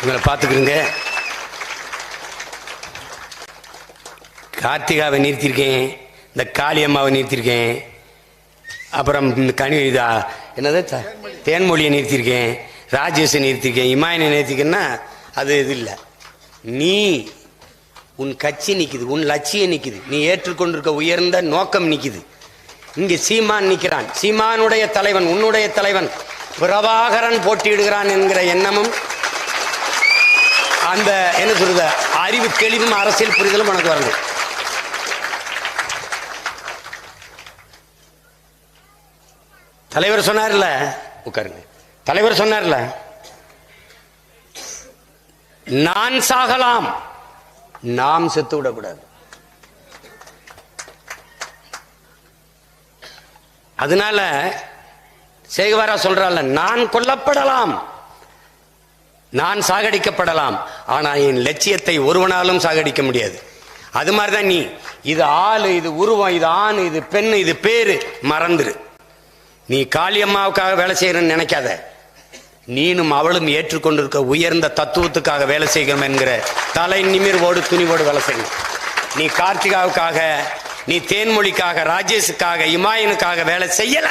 உங்களை பார்த்துக்கிறீங்க. கார்த்திகாவை நிறுத்தியிருக்கேன், இந்த காளியம்மாவை நிறுத்தியிருக்கேன், அப்புறம் என்னது தேன்மொழியை நிறுத்தியிருக்கேன், ராஜேஷை நிறுத்தியிருக்கேன், இமாயினை நிறுத்திருக்கேன்னா அது இது இல்லை. நீ உன் கட்சி நிக்குது, உன் லட்சியம் நிக்குது, நீ ஏற்றுக்கொண்டிருக்க உயர்ந்த நோக்கம் நிக்குது. இங்கு சீமான் நிற்கிறான், சீமானுடைய தலைவன், உன்னுடைய தலைவன் பிரபாகரன் போட்டியிடுகிறான் என்கிற எண்ணமும் அந்த என்ன சொல்றது அறிவு தெளிவும் அரசியல் புரிதலும் உனக்கு வரணும். தலைவர் சொன்னார்ல, உட்காருங்க, தலைவர் சொன்னார்ல, நான் சாகலாம், நாம் செத்து விடக்கூடாது. அதனால சேகுவாரா சொல்றால, நான் கொல்லப்படலாம், நான் சாகடிக்கப்படலாம், ஆனா என் லட்சியத்தை ஒருவனாலும் சாகடிக்க முடியாது. அது மாதிரிதான் நீ, இது ஆளு, இது உருவம், இது ஆண், இது பெண், இது பேரு மறந்துரு. நீ காளியம்மாவுக்காக வேலை செய்யறன்னு நினைக்காத. நீனும் அவளும் ஏற்றுக்கொண்டிருக்க உயர்ந்த தத்துவத்துக்காக வேலை செய்யணும் என்கிற தலை நிமிர்வோடு துணிவோடு வேலை செய்யணும். நீ கார்த்திகாவுக்காக, நீ தேன்மொழிக்காக, ராஜேஷுக்காக, இமாயனுக்காக வேலை செய்யல.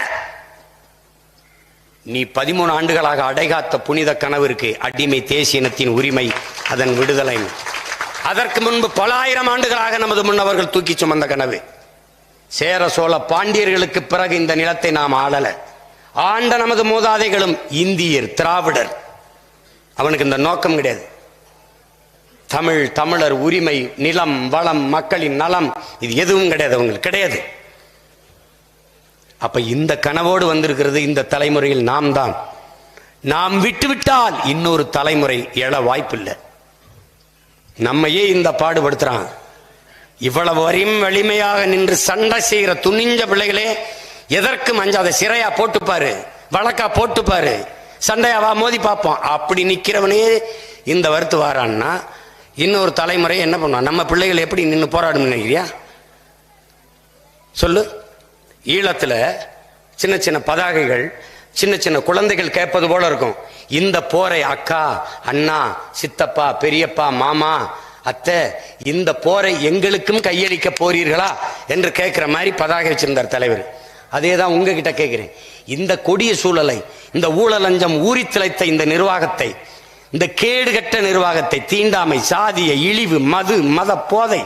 நீ 13 ஆண்டுகளாக அடைகாத்த புனித கனவு இருக்கு, அடிமை தேசியனத்தின் உரிமை, அதன் விடுதலை. அதற்கு முன்பு பல ஆயிரம் ஆண்டுகளாக நமது முன்னவர்கள் தூக்கி சுமந்த கனவு. சேர சோழ பாண்டியர்களுக்கு பிறகு இந்த நிலத்தை நாம் ஆளல. ஆண்ட நமது மூதாதைகளும் இந்தியர், திராவிடர். அவனுக்கு இந்த நோக்கம் கிடையாது. தமிழ், தமிழர் உரிமை, நிலம், வளம், மக்களின் நலம், இது எதுவும் கிடையாது, அவங்களுக்கு கிடையாது. அப்ப இந்த கனவோடு வந்திருக்கிறது இந்த தலைமுறையில் நாம் தான். நாம் விட்டுவிட்டால் இன்னொரு தலைமுறை எழ வாய்ப்பில்லை. நம்மையே இந்த பாடுபடுத்துறான். இவ்வளவு வரையும் வலிமையாக நின்று சண்டை செய்கிற துணிஞ்ச பிள்ளைகளே எதற்கும் அஞ்சாத. சிறையா போட்டுப்பாரு, வழக்கா போட்டுப்பாரு, சண்டையாவா மோதி பார்ப்போம். அப்படி நிக்கிறவனே இந்த வருத்து வாரான்னா இன்னொரு தலைமுறை என்ன பண்ணுவான்? நம்ம பிள்ளைகள் எப்படி நின்று போராடும் நினைக்கிறியா? சொல்லு. ஈழத்துல சின்ன சின்ன பதாகைகள், சின்ன சின்ன குழந்தைகள் கேட்பது போல இருக்கும். இந்த போரை அக்கா, அண்ணா, சித்தப்பா, பெரியப்பா, மாமா, அத்தை, இந்த போரை எங்களுக்கும் கையளிக்க போறீர்களா என்று கேட்கிற மாதிரி பதாகை வச்சிருந்தார் தலைவர். அதேதான் உங்ககிட்ட கேட்கிறேன். இந்த கொடிய சூழலை, இந்த ஊழல் லஞ்சம் ஊறி திளைத்த இந்த நிர்வாகத்தை, இந்த கேடுகட்ட நிர்வாகத்தை, தீண்டாமை, சாதிய இழிவு, மது, மத போதை,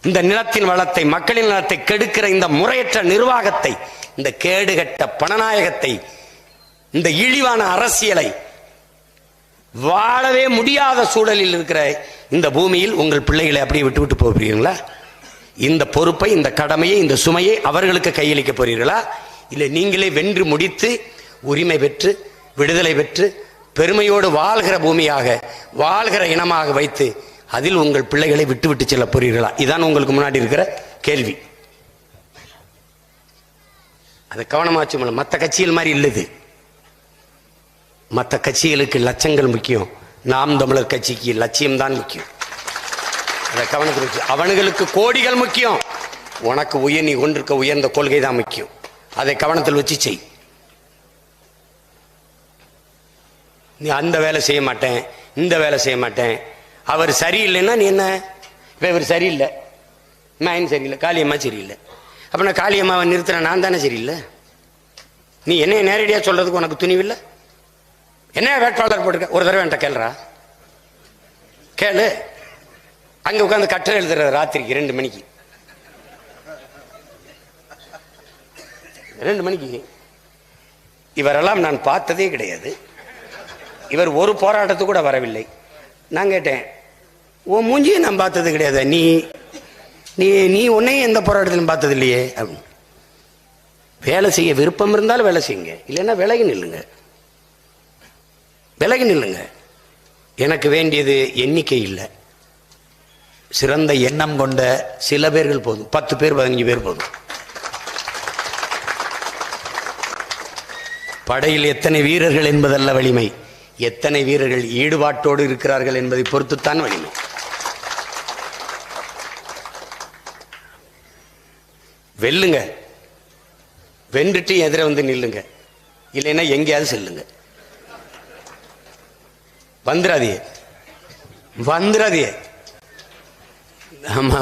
இந்த நிலத்தின் வளத்தை, மக்களின் நலத்தை கெடுக்கிற இந்த முறையற்ற நிர்வாகத்தை, இந்த கேடுகட்ட பணநாயகத்தை, இந்த இழிவான அரசியலை, வாழவே முடியாத சூழலில் இருக்கிற இந்த பூமியில் உங்கள் பிள்ளைகளை அப்படியே விட்டு விட்டு போகிறீர்களா? இந்த பொறுப்பை, இந்த கடமையை, இந்த சுமையை அவர்களுக்கு கையளிக்க போறீர்களா? இல்லை நீங்களே வென்று முடித்து உரிமை பெற்று விடுதலை பெற்று பெருமையோடு வாழ்கிற பூமியாக, வாழ்கிற இனமாக வைத்து அதில் உங்கள் பிள்ளைகளை விட்டு விட்டு செல்ல போறீர்களா? இதான் உங்களுக்கு முன்னாடி இருக்கிற கேள்வி. அது கவனமாச்சு. மற்ற கட்சிகள் மாதிரி இல்லது. மற்ற கட்சிகளுக்கு லட்சங்கள் முக்கியம், நாம் தமிழர் கட்சிக்கு லட்சியம்தான் முக்கியம். அதை கவனத்தில் வச்சு, அவனுங்களுக்கு கோடிகள் முக்கியம், உனக்கு நீ கொண்டிருக்க உயர்ந்த கொள்கை தான் முக்கியம். அதை கவனத்தில் வச்சு செய். நீ அந்த வேலை செய்ய மாட்டேன், இந்த வேலை செய்ய மாட்டேன், அவர் சரியில்லைன்னா நீ என்ன? இப்போ இவர் சரியில்லை, நான் சரியில்லை, காளியம்மா சரியில்லை, அப்போ நான் காளியம்மாவை நிறுத்துறேன், நான் தானே சரியில்லை? நீ என்ன நேரடியாக சொல்றதுக்கு உனக்கு துணிவில்லை? என்ன வேட்பாளர் போட்டிருக்க? ஒரு தடவை என்கிட்ட கேளுறா, கேளு. அங்க உட்காந்து கட்டுரை எழுதுற ராத்திரிக்கு 2 மணிக்கு 2 மணிக்கு. இவரெல்லாம் நான் பார்த்ததே கிடையாது. இவர் ஒரு போராட்டத்துக்கு கூட வரவில்லை. நான் கேட்டேன், உன் மூஞ்சியை நான் பார்த்தது கிடையாது, நீ நீ நீ உன்னையும் எந்த போராட்டத்திலும் பார்த்தது இல்லையே அப்படின்னு. வேலை செய்ய விருப்பம் இருந்தாலும் வேலை செய்யுங்க, இல்லைன்னா விலகி நில்லுங்க, விலகி நில்லுங்க. எனக்கு வேண்டியது எண்ணிக்கை இல்லை, சிறந்த எண்ணம் கொண்ட சில பேர்கள் போதும். 10 பேர் 15 பேர் போதும். படையில் எத்தனை வீரர்கள் என்பதல்ல வலிமை, எத்தனை வீரர்கள் ஈடுபாட்டோடு இருக்கிறார்கள் என்பதை பொறுத்துத்தான் வலிமை. வெல்லுங்க, வென்றுட்டு எதிர வந்து நில்லுங்க, இல்லைன்னா எங்கேயாவது செல்லுங்க. வந்துடாதே, வந்துடாதே. ஆமா,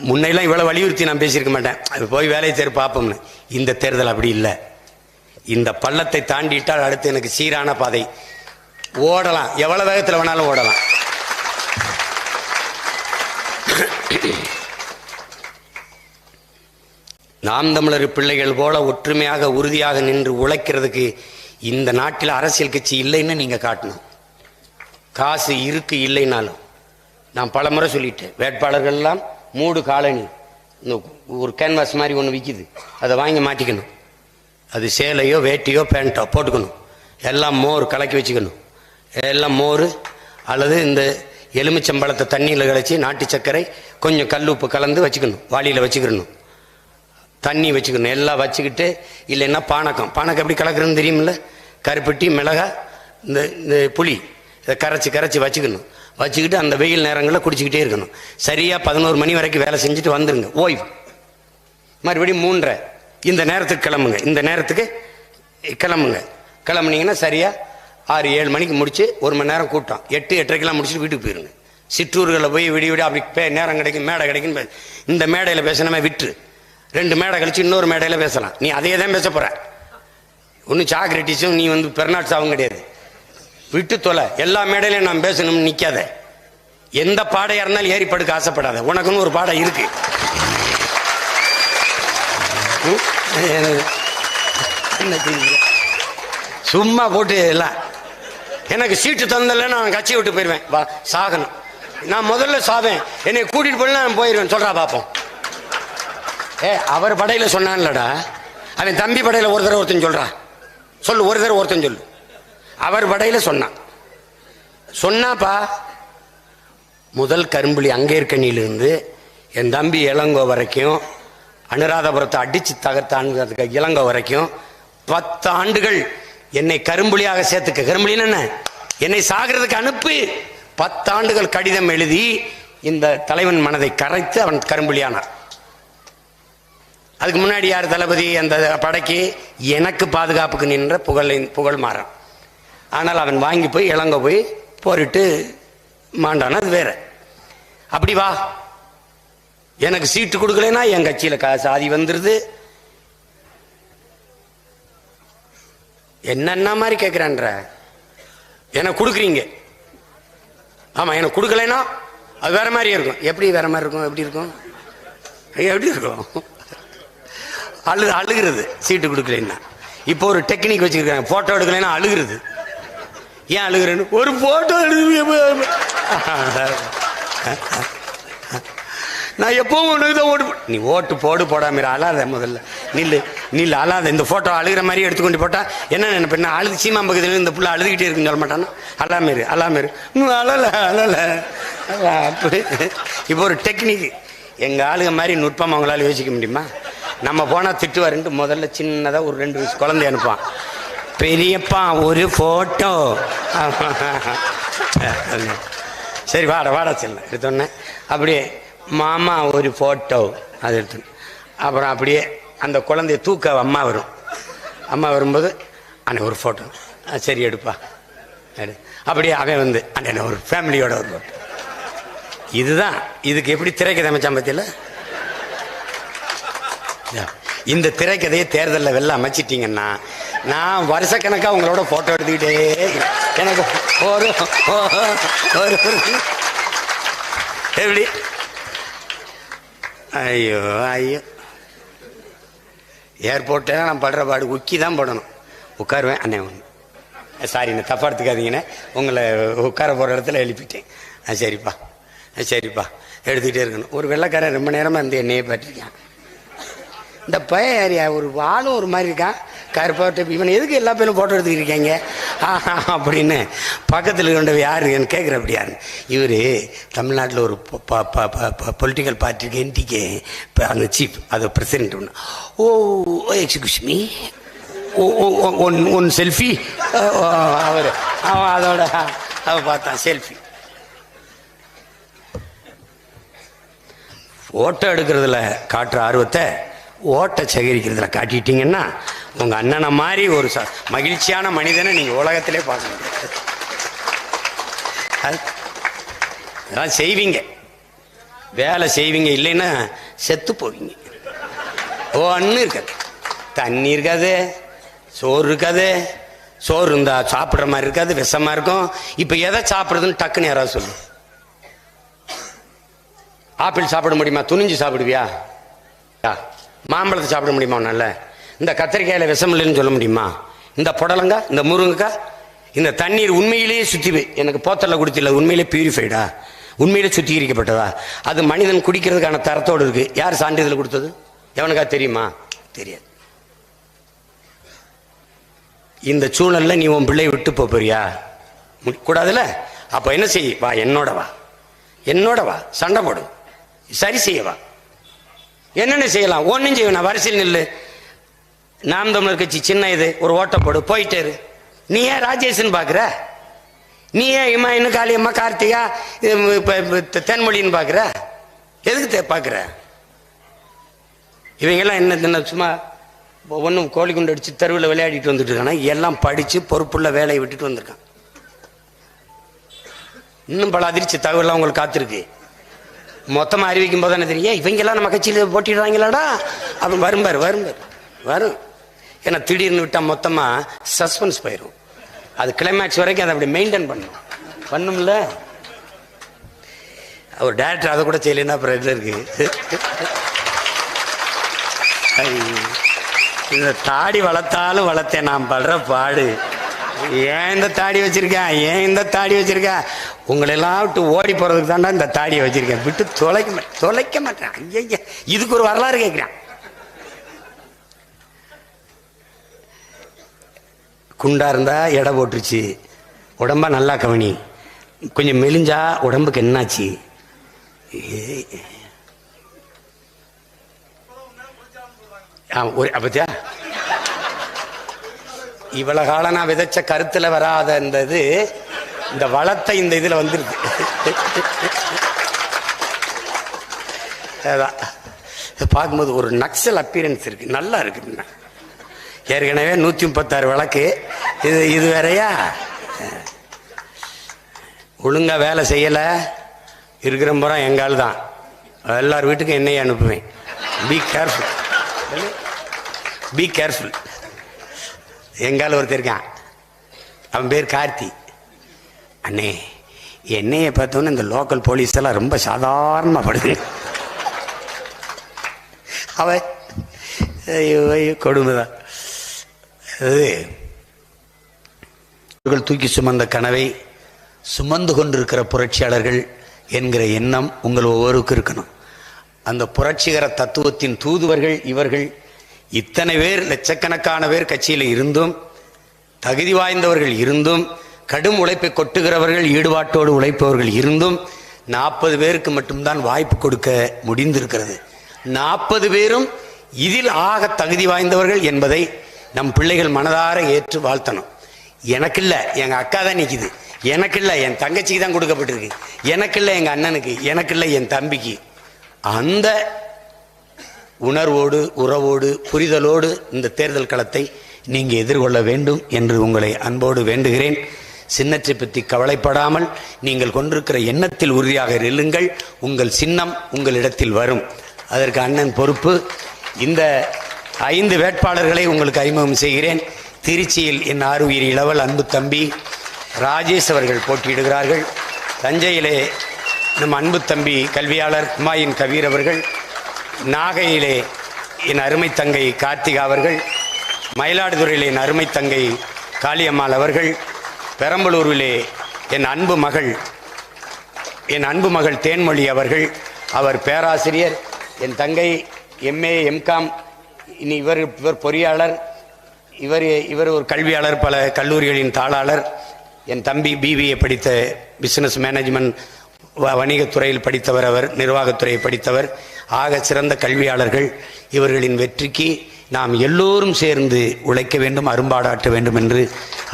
முன்னையெல்லாம் இவ்வளவு வலியுறுத்தி நான் பேசியிருக்க மாட்டேன், போய் வேலையை தேர்வு பார்ப்போம்னு. இந்த தேர்தல் அப்படி இல்லை. இந்த பள்ளத்தை தாண்டிட்டால் அடுத்து எனக்கு சீரான பாதை, ஓடலாம், எவ்வளவு வேகத்தில் வேணாலும் ஓடலாம். நாம் தமிழர் பிள்ளைகள் போல ஒற்றுமையாக உறுதியாக நின்று உழைக்கிறதுக்கு இந்த நாட்டில் அரசியல் கட்சி இல்லைன்னு நீங்க காட்டணும். காசு இருக்கு இல்லைனாலும் நான் பல முறை சொல்லிட்டேன். வேட்பாளர்கள் எல்லாம் மூடு காலனி ஒரு கேன்வாஸ் மாதிரி ஒன்று விற்கிது, அதை வாங்கி மாட்டிக்கணும். அது சேலையோ வேட்டியோ பேண்ட்டோ போட்டுக்கணும். எல்லாம் மோர் கலக்கி வச்சுக்கணும். எல்லாம் மோர் அல்லது இந்த எலுமிச்சம்பழத்தை தண்ணியில் கழிச்சு நாட்டு சர்க்கரை கொஞ்சம் கல் உப்பு கலந்து வச்சுக்கணும். வாளியில் வச்சுக்கணும், தண்ணி வச்சுக்கணும். எல்லாம் வச்சுக்கிட்டு இல்லைன்னா பானக்கம் எப்படி கலக்குறதுன்னு தெரியுமில்ல, கருப்பட்டி மிளகா இந்த புளி இதை கரைச்சி வச்சுக்கணும். வச்சுக்கிட்டு அந்த வெயில் நேரங்களில் குடிச்சிக்கிட்டே இருக்கணும். சரியாக 11 மணி வரைக்கும் வேலை செஞ்சுட்டு வந்துடுங்க, ஓய்வு. மறுபடியும் 3:30 இந்த நேரத்துக்கு கிளம்புங்க. இந்த நேரத்துக்கு கிளம்புனீங்கன்னா சரியாக 6-7 மணிக்கு முடிச்சு 1 மணி நேரம் கூட்டம் 8-8:30 முடிச்சுட்டு வீட்டுக்கு போயிருங்க. சிற்றூர்களில் போய் விடிய அப்படி நேரம் கிடைக்கும், மேடை கிடைக்கும். இந்த மேடையில் பேசினமே விட்டு 2 மேடை கழிச்சு இன்னொரு மேடையில் பேசலாம். நீ அதே தான் பேச போற. ஒன்றும் சாக்ரட்டிஸும் நீ பெர்னாட் சாவும் கிடையாது. விட்டு தொலை. எல்லா மேடையிலையும் நான் பேசணும்னு நிற்காத. எந்த பாடையா இருந்தாலும் ஏறி படுக்க ஆசைப்படாத. உனக்குன்னு ஒரு பாடம் இருக்கு. சும்மா போட்டு எல்லாம் எனக்கு சீட்டு தந்தல நான் கட்சி விட்டு போயிடுவேன். வா சாகணும். நான் முதல்ல சாவேன். என்னை கூட்டிட்டு போய் நான் போயிடுவேன். சொல்றா பாப்போம். அவர் படையில சொன்னான்லடா, அவன் தம்பி படையில ஒரு தடவை ஒருத்தன் சொல்றா சொல்லு. ஒரு தடவை ஒருத்தன் சொல்லு. அவர் படையில சொன்னாப்பா. முதல் கரும்புலி அங்கேற்கனியிலிருந்து என் தம்பி இளங்கோ வரைக்கும், அனுராதபுரத்தை அடிச்சு தகர்த்த இளங்கோ வரைக்கும் 10 ஆண்டுகள் என்னை கரும்புலியாக சேர்த்துக்க. கரும்புலின்னு என்ன? என்னை சாகிறதுக்கு அனுப்பி 10 ஆண்டுகள் கடிதம் எழுதி இந்த தலைவன் மனதை கரைத்து அவன் கரும்புலியானார். அதுக்கு முன்னாடி யார் தளபதி? அந்த படைக்கு எனக்கு பாதுகாப்புக்கு நின்ற புகழ் மாறான். ஆனால் அவன் வாங்கி போய் இளங்க போய் போரிட்டு மாண்டான, அது வேற. அப்படி வா, எனக்கு சீட்டு கொடுக்கலன்னா என் கட்சியில சாதி வந்துருது. என்னென்ன மாதிரி கேட்கிறான்ற. எனக்கு கொடுக்குறீங்க, ஆமா எனக்கு கொடுக்கலன்னா அது வேற மாதிரி இருக்கும். எப்படி வேற மாதிரி இருக்கும்? எப்படி இருக்கும்? அழுகிறது சீட்டு கொடுக்கலன்னா. இப்போ ஒரு டெக்னிக் வச்சிருக்காங்க, போட்டோ எடுக்கலைன்னா அழுகிறது. ஏன் அழுகிறேன்னு ஒரு போட்டோ எடுத்து நான் எப்பவும் உனக்கு தான் ஓட்டு. நீ ஓட்டு போடாம அழாத. முதல்ல நில்லு அழாத. இந்த போட்டோ அழுகிற மாதிரி எடுத்துக்கொண்டு போட்டா என்ன நினைப்பேன்? அழுது சீமா பக்கத்துல இந்த புள்ள அழுதுகிட்டே இருக்குன்னு சொல்ல மாட்டானா? அழாமேரு அழல அப்படி. இப்போ ஒரு டெக்னிக். எங்க ஆளுங்க மாதிரி நுட்பம் அவங்களால யோசிக்க முடியுமா? நம்ம போனா திட்டுவாருன்ட்டு முதல்ல சின்னதா ஒரு 2 வயசு குழந்தை அனுப்பான். பெரியப்பா ஒரு போட்டோ. சரி வாடா செல்ல எடுத்தோன்னே அப்படியே மாமா ஒரு போட்டோ அது எடுத்து. அப்புறம் அப்படியே அந்த குழந்தைய தூக்க அம்மா வரும்போது அண்ணன் ஒரு போட்டோ. சரி எடுப்பா. அப்படியே அவன் அண்ணன் ஒரு ஃபேமிலியோட ஒரு போட்டோ. இதுதான். இதுக்கு எப்படி திரைக்கதை அமைச்சான் பத்தியில? இந்த திரைக்கதையை தேர்தலில் வெளில அமைச்சிட்டீங்கன்னா நான் வருஷக்கணக்காக உங்களோட போட்டோ எடுத்துக்கிட்டே எனக்கு ஒரு எப்படி? ஐயோ ஏர்போர்ட்டை நான் படுற பாடு உக்கி தான் போடணும். உட்காருவேன். அண்ணே சாரி நான் தப்பா எடுத்துக்காதீங்கண்ணே, உங்களை உட்கார போகிற இடத்துல எழுப்பிட்டேன். சரிப்பா எடுத்துக்கிட்டே இருக்கணும். ஒரு வெள்ளைக்காரன் ரொம்ப நேரமாக இருந்து என்னையே பார்த்துருக்கான். இந்த பையன் யாரியா ஒரு ஆளும் ஒரு மாதிரி இருக்கான், கருப்பாட்டு. இவன் எதுக்கு எல்லா பேரும் போட்டோ எடுத்துக்கிட்டு இருக்காங்க அப்படின்னு பக்கத்தில் இருந்த யாருன்னு கேட்குற. அப்படி யாரு இவர்? தமிழ்நாட்டில் ஒரு பொலிட்டிக்கல் பார்ட்டிக்கு என்டிகே அந்த சீஃப், அது பிரசிடென்ட். ஒன்று எக்ஸ்கியூஸ் மீ ஒன் செல்ஃபி. அதோட பார்த்தான் செல்ஃபி. போட்டோ எடுக்கிறதுல காட்டுற ஆர்வத்தை ஓட்டை சேகரிக்கிறதுல காட்டிட்டீங்கன்னா உங்க அண்ணனை மாதிரி ஒரு மகிழ்ச்சியான மனிதனை நீங்க உலகத்திலே பார்க்க முடியாது. அதெல்லாம் செய்வீங்க, வேலை செய்வீங்க, இல்லைன்னா செத்து போவீங்க. ஒன்றும் இருக்காது, தண்ணி இருக்காது, சோறு இருக்காது. சோறு இருந்தா சாப்பிட்ற மாதிரி இருக்காது, விஷமா இருக்கும். இப்ப எதை சாப்பிட்றதுன்னு டக்குன்னு யாராவது சொல்லு. ஆப்பிள் சாப்பிட முடியுமா? துணிஞ்சு சாப்பிடுவியா? மாம்பழத்தை சாப்பிட முடியுமா? நல்ல இந்த கத்திரிக்காயில விஷம் இல்லைன்னு சொல்ல முடியுமா? இந்த புடலங்கா, இந்த முருங்கக்காய், இந்த தண்ணீர் உண்மையிலேயே எனக்கு போத்தல்ல குடித்தில்ல, உண்மையிலே பியூரிஃபைடா, உண்மையிலே சுத்திகரிக்கப்பட்டதா? அது மனிதன் குடிக்கிறதுக்கான தரத்தோடு இருக்கு. யார் சான்றிதழ் கொடுத்தது? எவனுக்கா தெரியுமா? தெரியாது. இந்த சூழல்ல நீ உன் பிள்ளை விட்டு போறியா? கூடாதுல்ல. அப்ப என்ன செய்ய? வா, என்னோட வா, என்னோட வா, சண்டை போடு, சரி செய்யவா. என்னென்ன செய்யலாம்? ஒன்னும் செய்யணும். வரிசையில் நில்லு. நாம் தமிழர் கட்சி சின்ன இது, ஒரு ஓட்டம் போடு, போயிட்டே இரு. நீ ஏன் ராஜேஷன் பாக்குற? நீ ஏன் இம்மா இன்னும் காளியம்மா கார்த்திகா தென்மொழின்னு பாக்குற? எதுக்கு பாக்குற? இவங்கெல்லாம் என்ன சும்மா ஒன்றும் கோழி குண்டு அடிச்சு தெருவில் விளையாடிட்டு வந்துட்டு இருக்கானா? எல்லாம் படிச்சு பொறுப்புள்ள வேலையை விட்டுட்டு வந்திருக்கான். இன்னும் பல அதிர்ச்சி தகவலாம் உங்களுக்கு காத்திருக்கு. மொத்தமாக அறிவிக்கும் போது என்ன தெரியும்? இவங்கெல்லாம் நம்ம கட்சியில் போட்டிடுறாங்களாடா அவன் வரும்பார் வரும். ஏன்னா திடீர்னு விட்டா மொத்தமா சஸ்பென்ஸ் போயிடும். அது கிளைமேக்ஸ் வரைக்கும் அதை அப்படி மெயின்டைன் பண்ணும்ல. அவர் டைரக்டர் அதை கூட செய்யலைன்னா அப்புறம் எதுல இருக்கு? இந்த தாடி வளர்த்தாலும் வளர்த்தேன் நான் படுற பாடு. ஏன் இந்த தாடி வச்சிருக்கேன்? உங்களெல்லாம் விட்டு ஓடி போறதுக்கு தாண்டா இந்த தாடியை வச்சிருக்கேன். விட்டு தொலைக்க மாட்டேன். ஐயா, இதுக்கு ஒரு வரலாறு கேட்கிறேன். குண்டா இருந்தா எடை போட்டுருச்சு, உடம்பா நல்லா கவனி. கொஞ்சம் மெலிஞ்சா உடம்புக்கு என்னாச்சு? அப்பத்தியா இவ்வளவு காலம் நான் விதைச்ச கருத்துல வராத இந்த வளத்தை இந்த இதுல வந்துருக்கு. பார்க்கும்போது ஒரு நக்சல் அப்பியரன்ஸ் இருக்கு, நல்லா இருக்கு. ஏற்கனவே 136 வழக்கு, இது வேறையா? ஒழுங்கா வேலை செய்யல இருக்கிற முறை எங்கால் தான். எல்லார் வீட்டுக்கும் என்னையே அனுப்புவேன். Be careful. எங்கால ஒருத்தர் இருக்கான், அவன் பேர் கார்த்தி. அண்ணே, என்னைய பார்த்தோன்னு இந்த லோக்கல் போலீஸ் எல்லாம் ரொம்ப சாதாரணமாக படுது. அவன் கொடுமைதான். தூக்கி சுமந்த கனவை சுமந்து கொண்டிருக்கிற புரட்சியாளர்கள் என்கிற எண்ணம் உங்கள் ஒவ்வொருக்கும் இருக்கணும். அந்த புரட்சிகர தத்துவத்தின் தூதுவர்கள் இவர்கள். இத்தனை பேர், லட்சக்கணக்கான பேர் கட்சியில் இருந்தும், தகுதி வாய்ந்தவர்கள் இருந்தும், கடும் உழைப்பை கொட்டுகிறவர்கள், ஈடுபாட்டோடு உழைப்பவர்கள் இருந்தும் 40 பேருக்கு மட்டும்தான் வாய்ப்பு கொடுக்க முடிந்திருக்கிறது. 40 பேரும் இதில் ஆக தகுதி வாய்ந்தவர்கள் என்பதை நம் பிள்ளைகள் மனதார ஏற்று வாழ்த்தணும். எனக்கு இல்லை, எங்க அக்கா தான் நிற்கிது. எனக்கு இல்லை, என் தங்கச்சிக்கு தான் கொடுக்கப்பட்டிருக்கு. எனக்கு இல்லை, எங்க அண்ணனுக்கு. எனக்கு இல்லை, என் தம்பிக்கு. அந்த உணர்வோடு, உறவோடு, புரிதலோடு இந்த தேர்தல் களத்தை நீங்க எதிர்கொள்ள வேண்டும் என்று உங்களை அன்போடு வேண்டுகிறேன். சின்னத்தை பற்றி கவலைப்படாமல் நீங்கள் கொண்டிருக்கிற எண்ணத்தில் உறுதியாக இருங்கள். உங்கள் சின்னம் உங்களிடத்தில் வரும். அதற்கு அண்ணன் பொறுப்பு. இந்த 5 வேட்பாளர்களை உங்களுக்கு அறிமுகம் செய்கிறேன். திருச்சியில் என் ஆறுயிர் இளவல் அன்பு தம்பி ராஜேஷ் அவர்கள் போட்டியிடுகிறார்கள். தஞ்சையிலே நம் அன்பு தம்பி கல்வியாளர் ஹுமாயூன் கபீர் அவர்கள், நாகையிலே என் அருமை தங்கை கார்த்திகா அவர்கள், மயிலாடுதுறையிலே என் அருமை தங்கை காளியம்மாள் அவர்கள், பெரம்பலூரிலே என் அன்பு மகள் தேன்மொழி அவர்கள். அவர் பேராசிரியர். என் தங்கை MA MCom. இனி இவர் பொறியாளர். இவர் ஒரு கல்வியாளர், பல கல்லூரிகளின் தாளாளர். என் தம்பி BBA படித்த பிசினஸ் மேனேஜ்மெண்ட் வணிகத்துறையில் படித்தவர். அவர் நிர்வாகத்துறையை படித்தவர். ஆக சிறந்த கல்வியாளர்கள். இவர்களின் வெற்றிக்கு நாம் எல்லோரும் சேர்ந்து உழைக்க வேண்டும், அரும்பாடாற்ற வேண்டும் என்று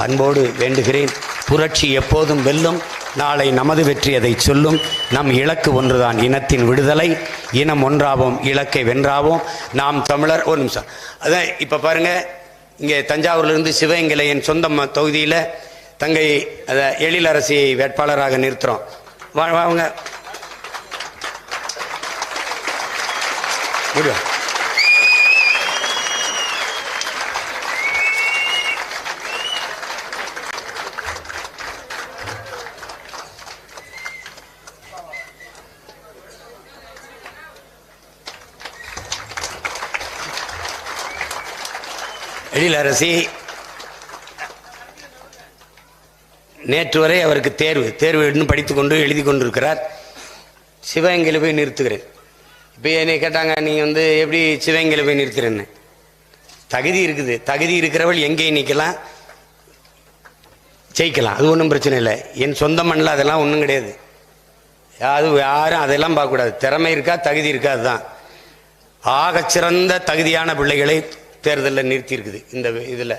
அன்போடு வேண்டுகிறேன். புரட்சி எப்போதும் வெல்லும். நாளை நமது வெற்றி அதை சொல்லும். நம் இலக்கு ஒன்றுதான், இனத்தின் விடுதலை. இனம் ஒன்றாவோம், இலக்கை வென்றாவோம். நாம் தமிழர். ஒரு நிமிஷம். அதான் இப்ப பாருங்க, இங்கே தஞ்சாவூர்லேருந்து சிவகங்கையில் என் சொந்த தொகுதியில் தங்கை எழிலரசியை வேட்பாளராக நிறுத்துறோம். வாங்க. எழிலரசி நேற்று வரை அவருக்கு தேர்வு இன்னும் படித்துக்கொண்டு எழுதி கொண்டிருக்கிறார். சிவகங்கையில் போய் நிறுத்துகிறேன். இப்போ என்னை கேட்டாங்க, நீ எப்படி சிவகங்கையில் போய் நிறுத்துறேன்னு. தகுதி இருக்குது. தகுதி இருக்கிறவள் எங்கே நிற்கலாம், ஜெயிக்கலாம். அது ஒன்றும் பிரச்சனை இல்லை. என் சொந்த மண்ணில் அதெல்லாம் ஒன்றும் கிடையாது. யாரும் அதெல்லாம் பார்க்கக்கூடாது. திறமை இருக்கா, தகுதி இருக்கா, அதுதான். ஆகச்சிறந்த தகுதியான பிள்ளைகளை தேர்தலில் நிறுத்தி இருக்குது. இந்த இதில்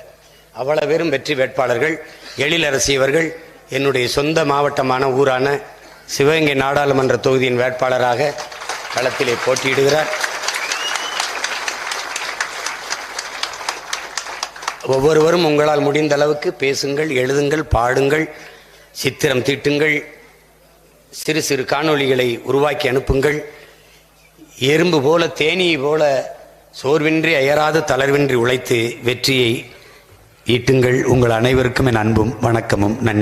அவ்வளவு பேரும் வெற்றி வேட்பாளர்கள். எழிலரசி அவர்கள் என்னுடைய சொந்த மாவட்டமான ஊரான சிவகங்கை நாடாளுமன்ற தொகுதியின் வேட்பாளராக களத்திலே போட்டியிடுகிறார். ஒவ்வொருவரும் உங்களால் முடிந்த அளவுக்கு பேசுங்கள், எழுதுங்கள், பாடுங்கள், சித்திரம் தீட்டுங்கள், சிறு சிறு காணொளிகளை உருவாக்கி அனுப்புங்கள். எறும்பு போல தேனீ போல சோர்வின்றி அயராது தளர்வின்றி உழைத்து வெற்றியை ஈட்டுங்கள். உங்கள் அனைவருக்கும் என் அன்பும் வணக்கமும் நன்றி.